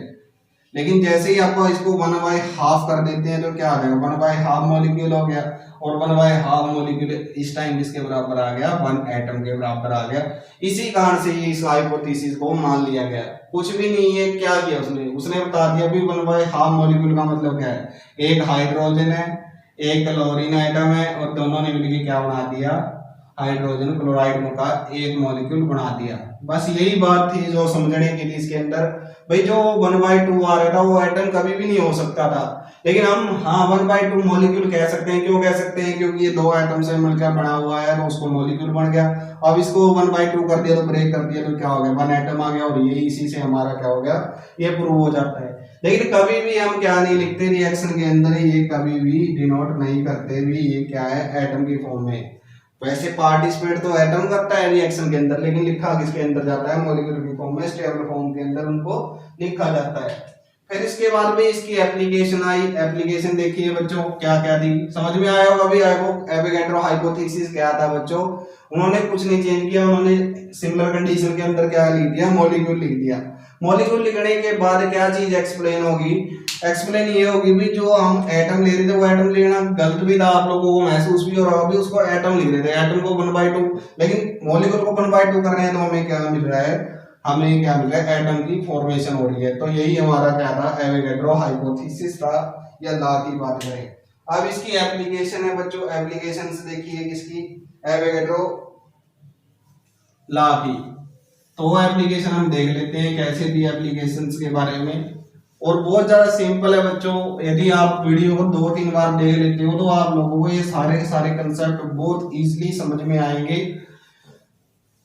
Speaker 1: लेकिन जैसे ही आप इसको 1/2 कर देते हैं तो क्या आ जाएगा, 1/2 मॉलिक्यूल हो गया और 1/2 मॉलिक्यूल इस टाइम किसके बराबर आ गया, 1 एटम के बराबर आ गया। इसी कारण से इस हाइपोथेसिस को मान लिया गया। कुछ भी नहीं है, क्या किया उसने बता दिया भी 1/2 मॉलिक्यूल का मतलब क्या है, एक हाइड्रोजन है, एक क्लोरीन आइटम है और दोनों ने मिलकर क्या बना दिया, हाइड्रोजन क्लोराइड का एक मॉलिक्यूल बना दिया। बस यही बात थी जो समझने के लिए इसके अंदर। भाई जो 1/2 आ रहा था वो एटम कभी भी नहीं हो सकता था, लेकिन हम हाँ 1/2 मॉलिक्यूल कह सकते हैं। क्यों कह सकते हैं, क्योंकि ये 2 एटम से मिलकर बना हुआ है तो उसको मॉलिक्यूल बन गया। अब इसको 1/2 कर दिया तो ब्रेक कर दिया तो क्या हो गया, 1 एटम आ गया और ये इसी से हमारा क्या हो गया, ये प्रूव हो जाता है। लेकिन कभी भी हम क्या नहीं लिखते रिएक्शन के अंदर, ये कभी भी डिनोट नहीं करते भी ये क्या है, एटम की फॉर्म में। वैसे पार्टिसिपेट तो एटम करता है रिएक्शन के अंदर, लेकिन लिखा किसके अंदर जाता है, मॉलिक्यूल की फॉर्म में, स्टेबल फॉर्म के अंदर उनको लिखा जाता है। फिर इसके बाद में इसकी एप्लीकेशन आई। एप्लीकेशन देखिए बच्चों क्या क्या थी, समझ में आया होगा भी एवोगैड्रो हाइपोथेसिस क्या था बच्चों। उन्होंने कुछ नहीं चेंज किया, उन्होंने सिमिलर कंडीशन के अंदर क्या लिख दिया, मॉलिक्यूल लिख दिया। मॉलिक्यूल लिखने के बाद क्या चीज एक्सप्लेन होगी, एक्सप्लेन ये होगी भी जो हम एटम ले रहे थे वो एटम लेना गलत भी था, आप लोगों को महसूस भी हो रहा होगा, उसको एटम लिख रहे थे, एटम को 1/2, लेकिन मॉलिक्यूल को 1/2 कर रहे हैं तो हमें क्या मिल रहा है, हमें क्या मिल रहा है, एटम की फॉर्मेशन हो रही है। तो यही हमारा क्या था, एवोगैड्रो हाइपोथेसिस था या लॉ की बात करें। अब इसकी एप्लीकेशन है बच्चों, एप्लीकेशन देखिए किसकी, एवोगैड्रो लॉ की। तो वो एप्लीकेशन हम देख लेते हैं कैसे थी एप्लीकेशंस के बारे में, और बहुत ज्यादा सिंपल है बच्चों। यदि आप वीडियो को 2-3 बार देख लेते हो तो आप लोगों को ये सारे कंसेप्ट बहुत इजीली समझ में आएंगे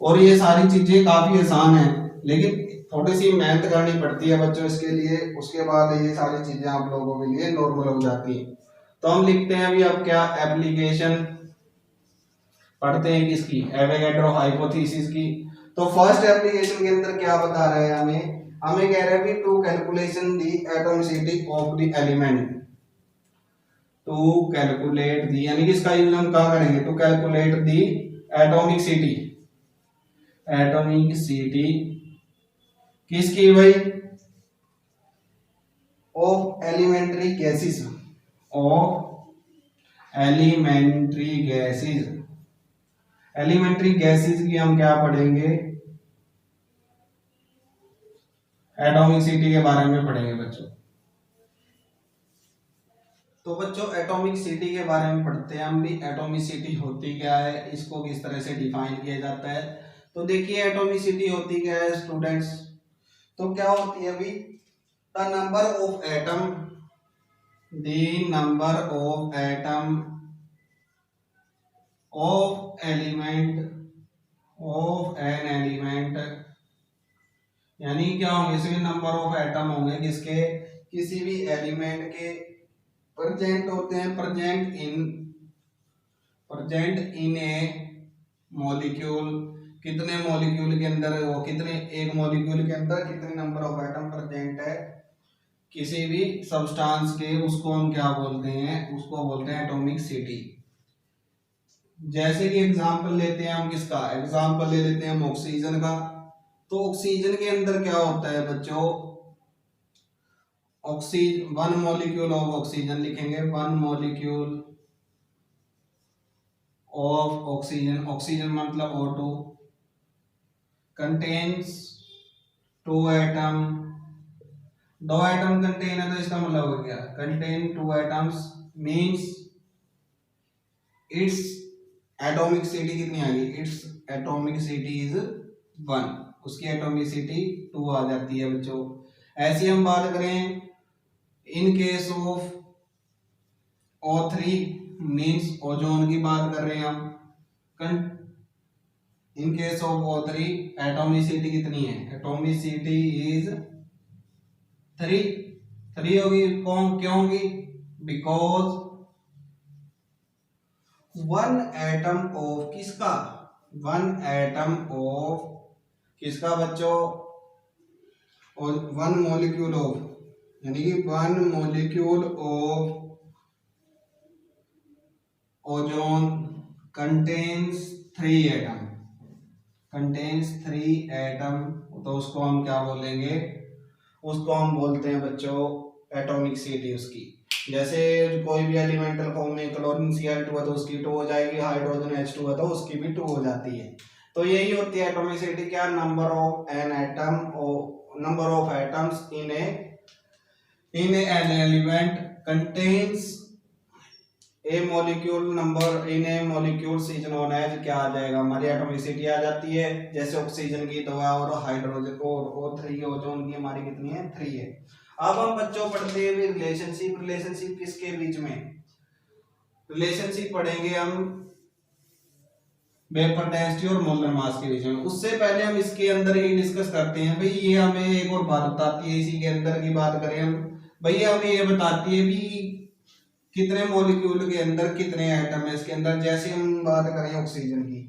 Speaker 1: और ये सारी चीजें काफी आसान है, लेकिन थोड़ी सी मेहनत करनी पड़ती है बच्चों इसके लिए, उसके बाद ये सारी चीजें आप लोगों के लिए नॉर्मल हो जाती है। तो हम लिखते हैं अभी अब क्या, एप्लीकेशन पढ़ते हैं किसकी, एवोगैड्रो हाइपोथेसिस की। तो फर्स्ट एप्लीकेशन के अंदर क्या बता रहे हैं हमें कह रहे हैं to calculation the atomicity of the element, to calculate the, यानी कि इसका यूज हम कहाँ करेंगे, to calculate the atomicity, atomicity किसकी भाई? Of elementary gases, of elementary gases. Elementary gases की हम क्या पढ़ेंगे? एटॉमिसिटी के बारे में पढ़ेंगे बच्चों। तो बच्चों एटॉमिसिटी के बारे में पढ़ते हैं हम भी। एटॉमिसिटी होती क्या है, इसको किस तरह से डिफाइन किया जाता है। तो देखिए एटॉमिसिटी होती क्या है स्टूडेंट्स। तो क्या होती है अभी? The number of atom, the number of atom of element, of an element, यानी क्या होंगे? इसमें नंबर ऑफ एटम होंगे किसके? किसी भी एलिमेंट के प्रेजेंट होते हैं, प्रेजेंट इन ए मॉलिक्यूल। कितने मॉलिक्यूल के अंदर, वो कितने, एक मॉलिक्यूल के अंदर कितने नंबर ऑफ एटम प्रेजेंट है किसी भी सब्सटेंस के, उसको हम क्या बोलते हैं? उसको बोलते हैं एटॉमिक सिटी। जैसे कि एग्जांपल लेते हैं हम किसका? एग्जांपल ले लेते हैं हम ऑक्सीजन का। तो ऑक्सीजन के अंदर क्या होता है बच्चों? Oxygen, one molecule of oxygen लिखेंगे, one molecule of oxygen, oxygen मतलब O2, कंटेन्स टू एटम। दो एटम कंटेन है तो इसका मतलब हो गया contain two atoms, means it's atomicity कितनी आ गई? इट्स एटॉमिक सिटी इज 1, उसकी एटॉमिसिटी 2 आ जाती है बच्चों। ऐसी हम बात करें in case of O3 means ozone की बात कर रहे हैं हम। In case of O3 atomicity कितनी है? एटॉमिसिटी इज 3 होगी। कौन क्यों होगी? बिकॉज वन एटम ऑफ किसका? वन एटम ऑफ किसका बच्चों? और वन मॉलिक्यूल ऑफ, यानी कि one molecule of ozone contains 3 atom, contains 3 atom. तो उसको हम क्या बोलेंगे? उसको हम बोलते हैं बच्चों एटॉमिक सिटी उसकी। जैसे कोई भी एलिमेंटल फॉर्म में क्लोरीन Cl2 है तो उसकी 2 हो जाएगी, हाइड्रोजन H2 है तो उसकी भी 2 हो जाती है। तो यही होती है एटॉमिक सिटी। क्या? Number of an atom, number of atoms in an element contains a molecule, number in a molecules is known as, क्या आ जाएगा? हमारी एटॉमिसिटी आ जाती है। जैसे ऑक्सीजन की 2 और हाइड्रोजन और O3 ओजोन की हमारी कितनी है? 3 है। अब हम बच्चों पढ़ते हैं रिलेशनशिप। रिलेशनशिप किसके बीच में? रिलेशनशिप पढ़ेंगे हम वेपर डेंसिटी और मोलर मास के बीच में। उससे पहले हम इसके अंदर ही डिस्कस करते हैं भाई। ये हमें एक और बात बताती है, इसी के अंदर की बात करें हम भैया, हमें ये बताती है भी कितने मॉलिक्यूल के अंदर कितने एटम है इसके अंदर। जैसे हम बात करें ऑक्सीजन की,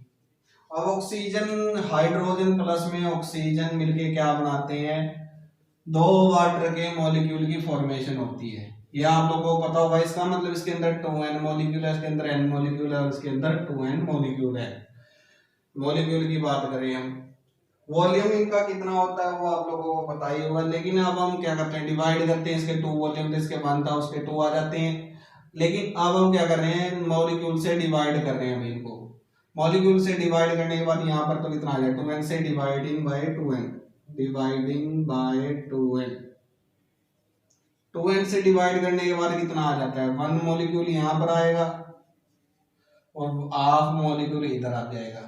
Speaker 1: अब ऑक्सीजन हाइड्रोजन प्लस में ऑक्सीजन मिलके क्या बनाते हैं? 2 वाटर के मॉलिक्यूल की फॉर्मेशन होती है। ये आप लोगों को पता होगा। इसका मतलब इसके अंदर 2n मॉलिक्यूल है, इसके अंदर n मॉलिक्यूल है और इसके अंदर 2n मॉलिक्यूल है। मॉलिक्यूल की बात करें हम, वॉल्यूम इनका कितना होता है वो आप लोगों को पता ही होगा। लेकिन अब हम क्या करते हैं? डिवाइड करते हैं। इसके 2 वॉल्यूम थे, इसके 1 था, उसके 2 आ जाते हैं। लेकिन अब हम क्या कर रहे हैं? मॉलिक्यूल से डिवाइड कर रहे हैं अभी इनको। मॉलिक्यूल से डिवाइड करने के बाद यहाँ पर तो कितना आ जाए? 2n से dividing by 2n, dividing by 2n। 2n से डिवाइड करने के बाद कितना आ जाता है? 1 मॉलिक्यूल यहाँ पर आएगा और हाफ मॉलिक्यूल इधर आ जाएगा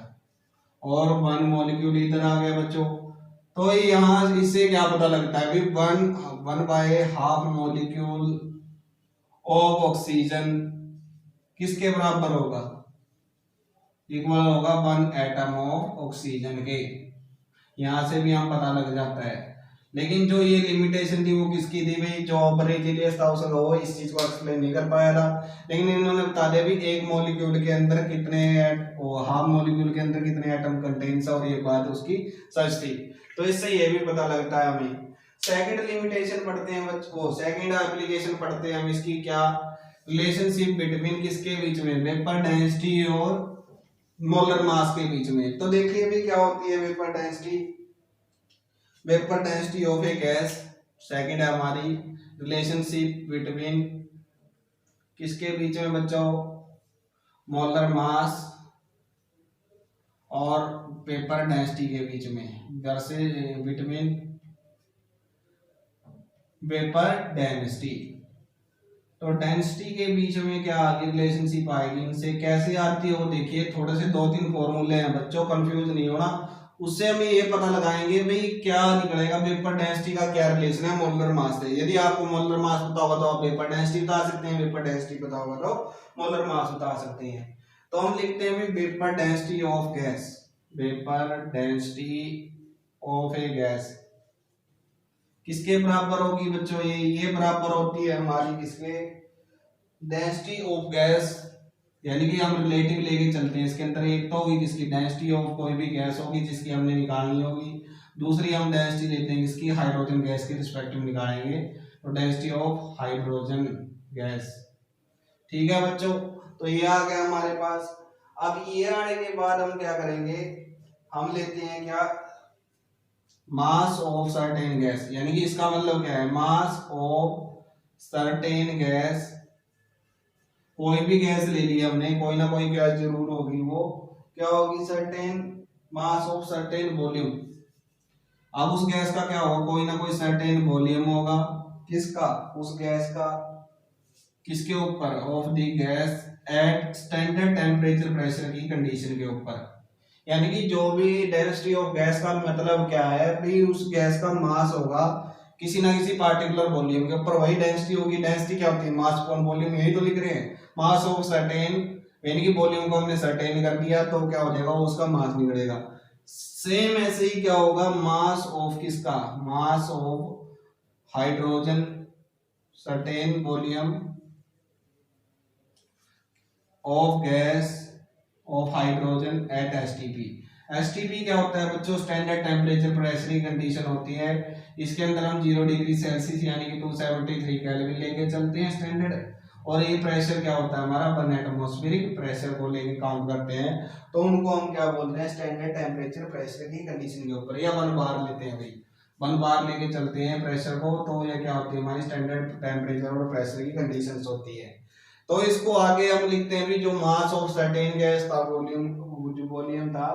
Speaker 1: और 1 मॉलिक्यूल इधर आ गया बच्चों। तो यहाँ इससे क्या पता लगता है? 1 by half molecule of oxygen किसके बराबर होगा? इक्वल होगा 1 एटम ऑफ ऑक्सीजन के। यहां से भी हम पता लग जाता है। लेकिन जो ये लिमिटेशन थी वो किसकी थी भाई? जो ब्रेजिलियस था उसका, वो इस चीज को एक्सप्लेन नहीं कर पाया था। लेकिन इन्होंने बता दिया भी एक मॉलिक्यूल के अंदर कितने, हाफ मॉलिक्यूल के अंदर कितने एटम कंटेन्स है, और ये बात उसकी सच थी। तो इससे ये भी पता लगता है हमें। सेकंड लिमिटेशन पढ़ते हैं बच्चों, सेकंड एप्लीकेशन पढ़ते हैं हम इसकी। क्या? रिलेशनशिप बिटवीन किसके बीच में? वेपर डेंसिटी और मोलर मास के बीच में। तो देखिए भी क्या होती है vapour density, vapour density of A gas. Second है हमारी रिलेशनशिप बिटवीन किसके बीच में बच्चों, मोलर मास और वेपर डेंसिटी के बीच में, घर से बिटवीन वेपर डेंसिटी। तो डेंसिटी के बीच में क्या आगे रिलेशनशिप आएगी, इनसे कैसे आती है वो देखिए। थोड़े से 2-3 फॉर्मूले हैं बच्चों, कंफ्यूज नहीं होना। उससे हमें ये पता लगाएंगे भाई क्या निकलेगा, वेपर डेंसिटी का क्या रिलेशन है मोलर मास से। यदि आपको मोलर मास पता होगा तो आप वेपर डेंसिटी बता सकते हैं, वेपर डेंसिटी पता होगा तो मोलर मास बता सकते हैं। तो हम लिखते हैं vapour density of gas, vapour density of A gas किसके बराबर होगी बच्चों, ये बराबर होती है हमारी किसके, डेंसिटी ऑफ गैस। यानी कि हम रिलेटिव लेके चलते हैं, इसके अंदर एक तो होगी किसकी, डेंसिटी ऑफ कोई भी गैस होगी जिसकी हमने निकालनी होगी। दूसरी हम डेंसिटी लेते हैं किसकी, हाइड्रोजन गैस के रिस्पेक्टिव निकालेंगे, तो डेंसिटी ऑफ हाइड्रोजन गैस। ठीक है बच्चों, तो ये आ गया हमारे पास। अब ये आने के बाद हम क्या करेंगे, हम लेते हैं क्या, मास ऑफ सर्टेन गैस। यानी कि इसका मतलब क्या है, मास ऑफ सर्टेन गैस, कोई भी गैस ले ली हमने, कोई ना कोई गैस जरूर होगी, वो क्या होगी, certain mass of certain volume. अब उस गैस का क्या होगा, कोई ना कोई सर्टेन वॉल्यूम होगा, किसका, उस गैस का, किसके ऊपर, of the gas at standard temperature pressure की कंडीशन के ऊपर। यानी कि जो भी डेंसिटी ऑफ गैस का मतलब क्या है भी, उस गैस का मास होगा किसी ना किसी पार्टिकुलर वॉल्यूम के ऊपर, वही डेंसिटी होगी। डेंसिटी क्या होती है, मास अपॉन वॉल्यूम, यही तो लिख रहे हैं, मास ऑफ सर्टेन। यानी कि वॉल्यूम को हमने सर्टेन कर दिया तो क्या हो जाएगा, उसका मास निकलेगा। सेम ऐसे ही क्या होगा, मास ऑफ किसका, mass of hydrogen certain volume of gas of hydrogen at STP. STP क्या होता है बच्चों, स्टैंडर्ड टेम्परेचर प्रेशर की कंडीशन होती है। इसके अंदर हम 0 डिग्री सेल्सियस यानी कि 273 केल्विन लेके चलते हैं स्टैंडर्ड। और ये प्रेशर क्या होता है हमारा, 1 एटमॉस्फेरिक प्रेशर को लेके काउंट करते हैं। तो उनको हम क्या बोलते हैं, स्टैंडर्ड टेम्परेचर प्रेशर की कंडीशन के ऊपर, या 1 बार लेते हैं भाई, 1 बार लेके चलते हैं प्रेशर को। तो ये क्या होती है, हमारी स्टैंडर्ड टेम्परेचर और प्रेशर की कंडीशंस होती है। तो इसको आगे हम लिखते हैं भी, जो मास ऑफ सर्टेन गैस था, वॉल्यूम, जो वॉल्यूम था,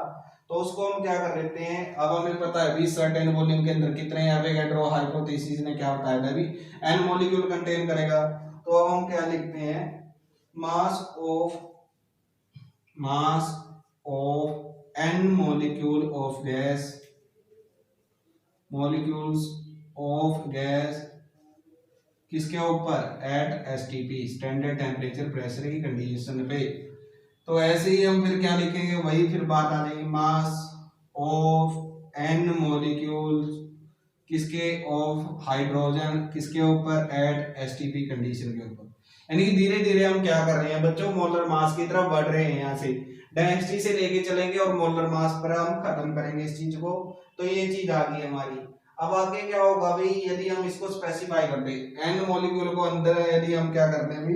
Speaker 1: तो उसको हम क्या कर लेते हैं, अब हमें पता है भी सर्टेन वॉल्यूम के अंदर कितने एवोगैड्रो हाइपोथेसिस ने क्या बताया था भी, एन मॉलिक्यूल कंटेन करेगा। तो अब हम क्या लिखते हैं, mass of an molecule of gas, molecules of gas किसके ऊपर, at STP standard temperature pressure की कंडीशन पे। तो ऐसे ही हम फिर क्या लिखेंगे, वही फिर बात आ जाएगी, मास ऑफ एन मॉलिक्यूल्स किसके, ऑफ हाइड्रोजन किसके ऊपर, एट एसटीपी कंडीशन के ऊपर। यानी कि धीरे धीरे हम क्या कर रहे हैं बच्चों, मोलर मास की तरफ बढ़ रहे हैं, यहाँ से डेंसिटी से लेके चलेंगे और मोलर मास पर हम खत्म करेंगे इस चीज को। तो ये चीज आ गई हमारी। अब आगे क्या होगा भाई, यदि हम इसको स्पेसिफाई कर दें, एन मॉलिक्यूल को अंदर यदि हम क्या कर दें भी,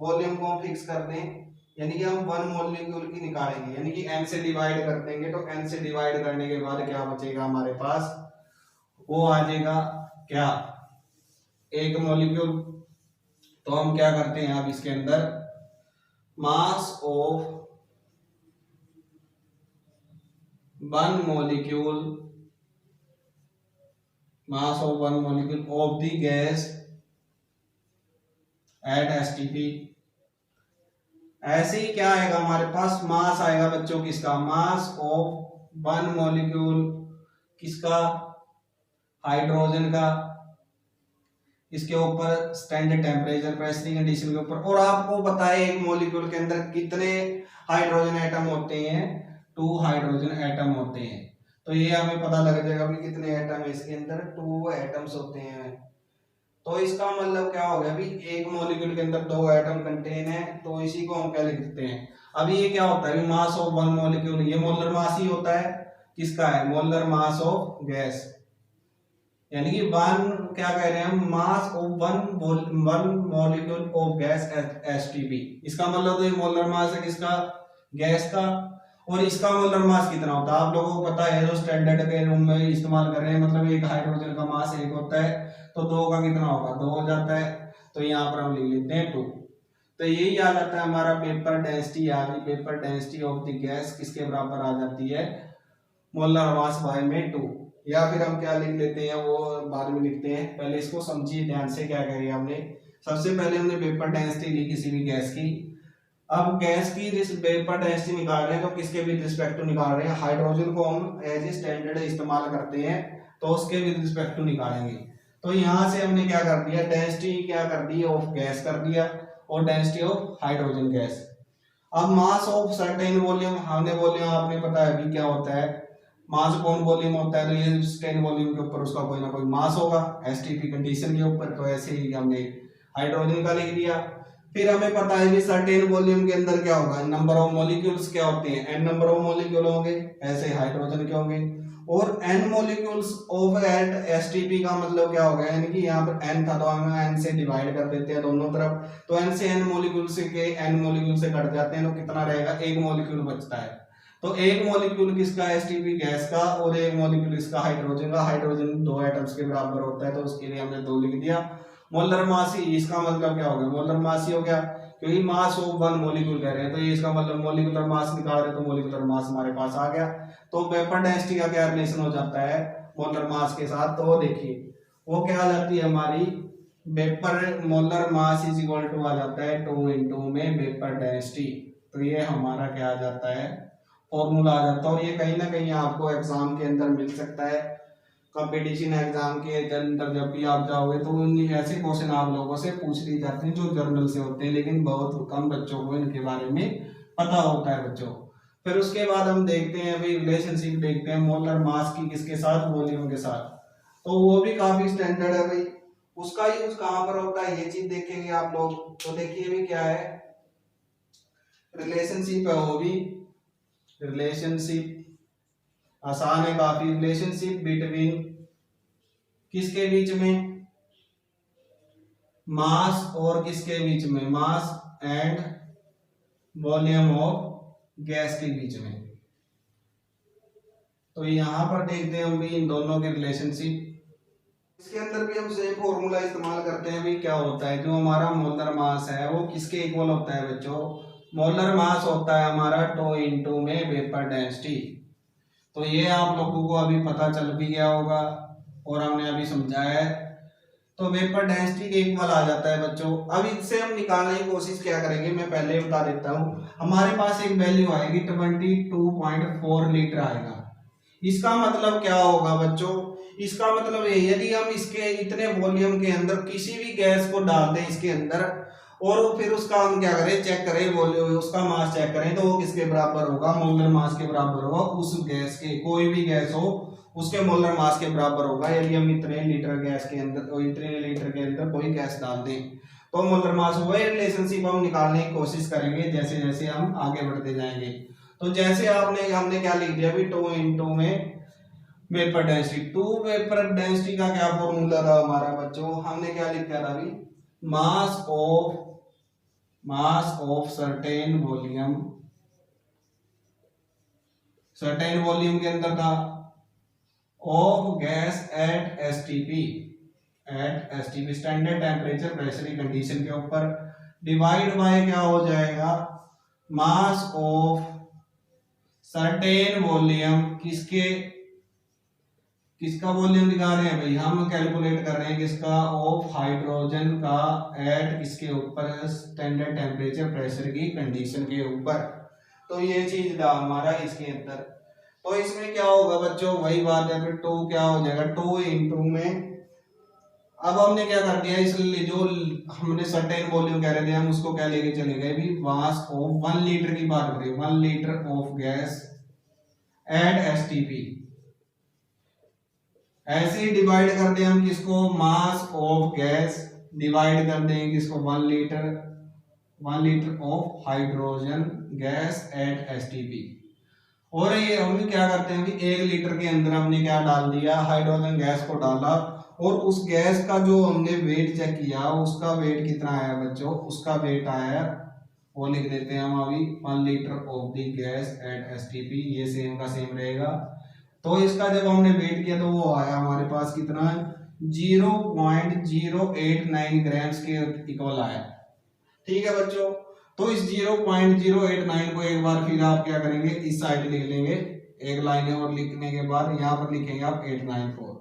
Speaker 1: वॉल्यूम को फिक्स कर दें, यानी कि हम 1 मॉलिक्यूल की निकालेंगे, यानी कि n से डिवाइड कर देंगे। तो n से डिवाइड करने के बाद क्या बचेगा हमारे पास, वो आ जाएगा क्या, 1 मॉलिक्यूल। तो हम क्या करते हैं, अब इसके अंदर mass of 1 molecule, mass of 1 molecule of the gas at STP. ऐसे ही क्या आएगा हमारे पास, मास आएगा बच्चों किसका, मास ऑफ 1 मॉलिक्यूल किसका, हाइड्रोजन का, इसके ऊपर स्टैंडर्ड टेम्परेचर प्रेशर कंडीशन के ऊपर। और आपको पता है एक मॉलिक्यूल के अंदर कितने हाइड्रोजन एटम होते हैं, 2 हाइड्रोजन एटम होते हैं। तो ये हमें पता लग जाएगा कि कितने एटम है इसके अंदर, 2 एटम्स होते हैं। तो इसका मतलब क्या हो गया भी, एक मॉलिक्यूल के अंदर 2 एटम कंटेन है। तो इसी को हम क्या लिखते हैं, अभी ये क्या होता है, मास ऑफ 1 मॉलिक्यूल, ये मोलर मास ही होता है, किसका है, मोलर मास ऑफ गैस। यानी कि 1 क्या कह रहे हैं हम, mass of 1 molecule of gas STP. इसका मतलब तो ये मोलर मास है किसका, गैस का। और इसका मोलर मास कितना होता है आप लोगों को पता है, जो स्टैंडर्ड के रूम में इस्तेमाल कर रहे हैं, मतलब एक हाइड्रोजन का मास एक होता है, तो दो का कितना होगा, दो हो जाता है। तो यहाँ पर हम लिख लेते हैं 2। तो यही आ जाता है हमारा पेपर डेंसिटी, आ गई paper density of the gas किसके बराबर आ जाती है, मोलर मास बाय में 2। या फिर हम क्या लिख लेते हैं वो बाद में लिखते हैं, पहले इसको समझिए ध्यान से। क्या करें हमने, सबसे पहले हमने पेपर डेंसिटी ली किसी भी गैस की। अब गैस की पेपर डेंसिटी निकाल रहे हैं, तो किसके विद रिस्पेक्ट टू निकाल रहे हैं, हाइड्रोजन को हम एज ए स्टैंडर्ड इस्तेमाल करते हैं, तो उसके विद रिस्पेक्ट टू निकालेंगे। तो यहाँ से हमने क्या कर दिया, डेंसिटी क्या कर दी ऑफ गैस कर दिया, और डेंसिटी ऑफ हाइड्रोजन गैस। अब मास ऑफ सर्टेन वॉल्यूम, हमने वॉल्यूम आपने पता है अभी क्या होता है, मास अपॉन वॉल्यूम होता है, तो ये सर्टेन वॉल्यूम के ऊपर उसका कोई ना कोई मास होगा एसटीपी कंडीशन के ऊपर। तो ऐसे ही हमने हाइड्रोजन का लिख दिया। फिर हमें पता है कि सर्टेन वॉल्यूम के अंदर क्या होगा, नंबर ऑफ मॉलिक्यूल्स क्या होते हैं, n नंबर ऑफ मॉलिक्यूल होंगे, ऐसे हाइड्रोजन के होंगे। और n molecules of at STP का मतलब क्या होगा, यानी कि यहाँ पर n था तो हम n से डिवाइड कर देते हैं दोनों तरफ, तो n से n मॉलिक्यूल से के n मॉलिक्यूल से कट जाते हैं, तो कितना रहेगा, एक मॉलिक्यूल बचता है। तो एक मॉलिक्यूल किसका, एसटीपी गैस का, और एक मॉलिक्यूल इसका हाइड्रोजन का। हाइड्रोजन दो एटम्स के बराबर होता है, तो उसके लिए हमने 2 लिख दिया। मोलर मास ही, इसका मतलब क्या हो गया, मोलर मास ही हो गया, क्योंकि मास ऑफ वन मॉलिक्यूल कह रहे हैं, तो ये इसका मतलब मॉलिक्यूलर मास निकाल रहे हैं, तो मॉलिक्यूलर मास हमारे पास आ गया। तो वेपर डेंसिटी का क्या रिलेशन हो जाता है मोलर मास के साथ, तो देखिए वो क्या आ जाती है हमारी, vapour molar mass is equal to आ जाता है 2 इंटू में वेपर डेंसिटी। तो ये हमारा क्या आ जाता है, फॉर्मूला आ जाता है। और ये कहीं ना कहीं आपको एग्जाम के अंदर मिल सकता है, कंपटीशन एग्जाम के अंदर जब भी आप जाओगे तो ऐसे क्वेश्चन आप लोगों से पूछ लिए जाते हैं जो जर्नल से होते हैं, लेकिन बहुत कम बच्चों को इनके बारे में पता होता है बच्चों। फिर उसके बाद हम देखते हैं भाई रिलेशनशिप देखते हैं मोलर मास की किसके साथ, वॉल्यूम के साथ। तो वो भी काफी स्टैंडर्ड है भाई, उसका यूज कहाँ पर होता है ये चीज देखेंगे आप लोग। तो देखिए भी क्या है, रिलेशनशिप है वो भी, रिलेशनशिप आसान है काफी। रिलेशनशिप बिटवीन किसके बीच में, मास और किसके बीच में, mass and volume of gas के बीच में। तो यहां पर देखते हैं हम भी इन दोनों के रिलेशनशिप। इसके अंदर भी हम सेम फॉर्मूला इस्तेमाल करते हैं भी, क्या होता है जो हमारा मोलर मास है वो किसके इक्वल होता है बच्चों, मोलर मास होता है हमारा 2 इंटू में वेपर डेंसिटी। तो ये आप लोगों को अभी पता चल भी गया होगा और हमने अभी समझाया है। तो वेपर डेंसिटी के इक्वल आ जाता है बच्चों। अब इससे हम निकालने की कोशिश क्या करेंगे, मैं पहले ही बता देता हूँ। हमारे पास एक वैल्यू आएगी 22.4 लीटर आएगा। इसका मतलब क्या होगा बच्चों, इसका मतलब ये यदि हम इसके इतने वॉल्यूम के अंदर किसी भी गैस को डाल दें इसके अंदर, और फिर उसका हम क्या करें, चेक करें वॉल्यूम, उसका मास चेक करें, तो वो किसके बराबर होगा, मोलर मास के बराबर होगा। उस गैस के, कोई भी गैस हो उसके मोलर मास के बराबर होगा। यदि हम इतने लीटर गैस के अंदर, तो इतने लीटर के अंदर कोई गैस डाल दें तो मोलर मास होगा। ये रिलेशनशिप हम निकालने की कोशिश करेंगे जैसे जैसे हम आगे बढ़ते जाएंगे। तो जैसे हमने क्या लिख दिया अभी, 2 इंटू में वेपर डेंसिटी। 2 वेपर डेंसिटी का क्या फॉर्मूला था हमारा बच्चों, हमने क्या लिखा था अभी, मास ऑफ सर्टेन वॉल्यूम के अंदर था of gas at STP standard temperature pressure की कंडीशन के ऊपर, डिवाइड बाय क्या हो जाएगा, मास ऑफ सर्टेन वॉल्यूम, किसका वॉल्यूम दिखा रहे हैं भाई, हम कैलकुलेट कर रहे हैं किसका, ऑफ हाइड्रोजन का एट किसके ऊपर, स्टैंडर्ड टेम्परेचर प्रेशर की कंडीशन के ऊपर। तो ये चीज था हमारा इसके अंदर। तो इसमें क्या होगा बच्चों, वही बात है, फिर 2 क्या हो जाएगा, 2 इंटू में, अब हमने क्या कर दिया, इसलिए जो हमने सर्टेन वॉल्यूम कह रहे थे हम उसको क्या लेके चले गए भी, मास ऑफ 1 लीटर की बात करें, 1 litre of gas at STP, ऐसे ही डिवाइड कर दें हम किसको, मास ऑफ गैस डिवाइड कर दें किसको, 1 litre of hydrogen gas at STP. और ये हम क्या करते हैं कि 1 लीटर के अंदर हमने क्या डाल दिया, हाइड्रोजन गैस को डाला, और उस गैस का जो हमने वेट चेक किया, उसका वेट कितना आया बच्चों, उसका वेट आया वो लिख देते हैं हम अभी 1 litre of the gas at STP, ये सेम का सेम रहेगा। तो इसका जब हमने वेट किया तो वो आया हमारे पास कितना, 0.089 ग्राम्स के इक्वल आया। ठीक है बच्चों, तो इस 0.089 को एक बार फिर आप क्या करेंगे, इस साइड लिख लेंगे, एक लाइन और लिखने के बाद यहाँ पर लिखेंगे आप 894।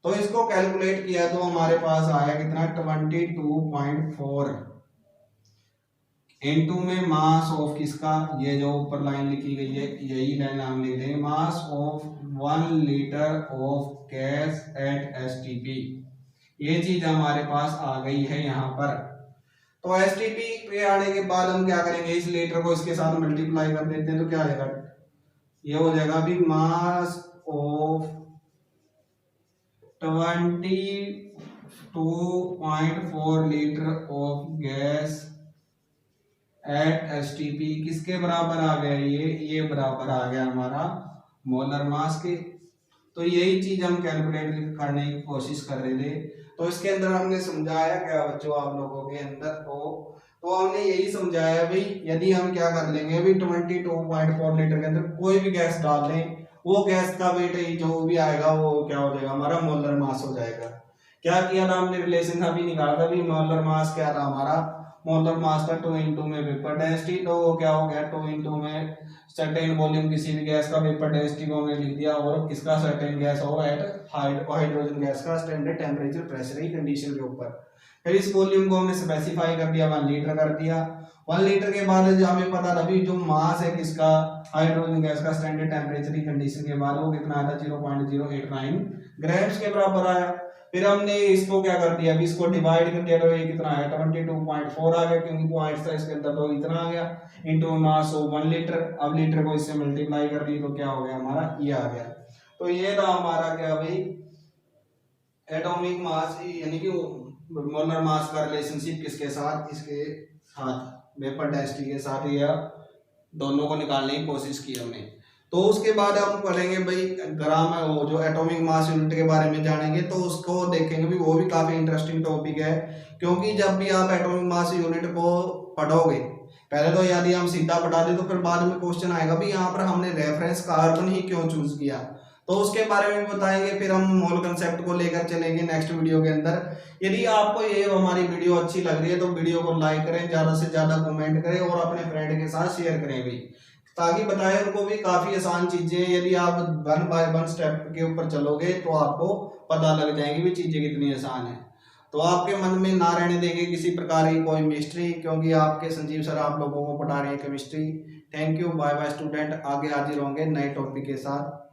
Speaker 1: तो इसको कैलकुलेट किया तो हमारे पास आया कितना, 22.4 इनटू में मास ऑफ किसका, ये जो ऊपर लाइन लिखी गई है यही लाइन हम लिख देंगे, mass of 1 litre of gas at STP. ये चीज हमारे पास आ गई है यहाँ पर। तो एसटीपी पे आने के बाद हम क्या करेंगे, इस लीटर को इसके साथ मल्टीप्लाई कर देते हैं तो क्या आ जाएगा, ये हो जाएगा अभी mass of 22.4 litre of gas at STP किसके बराबर आ गया, ये बराबर आ गया हमारा मोलर मास के। तो यही चीज हम कैलकुलेट करने की कोशिश कर रहे थे। तो इसके अंदर हमने समझाया क्या बच्चों आप लोगों के अंदर तो हमने यही समझाया भाई, यदि हम क्या कर लेंगे अभी 22.4 लीटर के अंदर कोई भी गैस डाल दें, वो गैस का वेट जो भी आएगा वो क्या हो जाएगा, हमारा मोलर मास हो जाएगा। क्या किया था हमने, रिलेशन अभी निकाला था, मोलर मास क्या था हमारा, मोलर मास का 2 इंटू में वेपर डेंसिटी, तो वो क्या हो गया 2 इंटू में सर्टेन वॉल्यूम किसी भी गैस का वेपर डेंसिटी को हमने लिख दिया, और किसका सर्टेन गैस हो एट हाइड्रोजन गैस का स्टैंडर्ड टेम्परेचर प्रेशर कंडीशन के ऊपर। फिर इस वॉल्यूम को हमने स्पेसिफाई कर दिया, 1 लीटर कर दिया। 1 लीटर के बाद हमें पता था जो मास है किसका, हाइड्रोजन गैस का स्टैंडर्ड टेम्परेचर कंडीशन के बाद वो कितना आया था, 0.089 ग्राम्स के बराबर आया। फिर हमने इसको क्या कर दिया, अभी इसको डिवाइड कर दिया तो ये कितना आया, 22.4 आ गया, क्योंकि पॉइंट्स था इसके अंदर तो इतना आ गया, इंटू मास ऑफ 1 लीटर। अब लीटर को इससे मल्टीप्लाई कर दी तो क्या हो गया हमारा, ये आ गया। तो ये था हमारा क्या भाई, एटॉमिक मास यानी कि मोलर मास का रिलेशनशिप किसके साथ, इसके साथ वेपर डेंसिटी के साथ, या दोनों को निकालने की कोशिश की हमने। तो उसके बाद हम पढ़ेंगे भाई ग्राम, वो जो एटॉमिक मास यूनिट के बारे में जानेंगे, तो उसको देखेंगे भी, वो भी काफी इंटरेस्टिंग टॉपिक है। क्योंकि जब भी आप एटॉमिक मास यूनिट को पढ़ोगे, पहले तो यदि हम सीधा पढ़ा दे तो फिर बाद में क्वेश्चन आएगा भी यहाँ पर हमने रेफरेंस कार्बन ही क्यों चूज किया, तो उसके बारे में बताएंगे। फिर हम मोल कंसेप्ट को लेकर चलेंगे नेक्स्ट वीडियो के अंदर। यदि आपको ये हमारी वीडियो अच्छी लग रही है तो वीडियो को लाइक करें, ज्यादा से ज्यादा कमेंट करें और अपने फ्रेंड के साथ शेयर करें भी, ताकि बताएं उनको भी काफी आसान चीजें। यदि आप 1 बाय 1 स्टेप के ऊपर चलोगे तो आपको पता लग जाएगी भी चीजें कितनी आसान है। तो आपके मन में ना रहने देंगे किसी प्रकार की कोई मिस्ट्री, क्योंकि आपके संजीव सर आप लोगों को पढ़ा रहे हैं chemistry. Thank you, bye bye student. आगे हाजिर होंगे नए टॉपिक के साथ।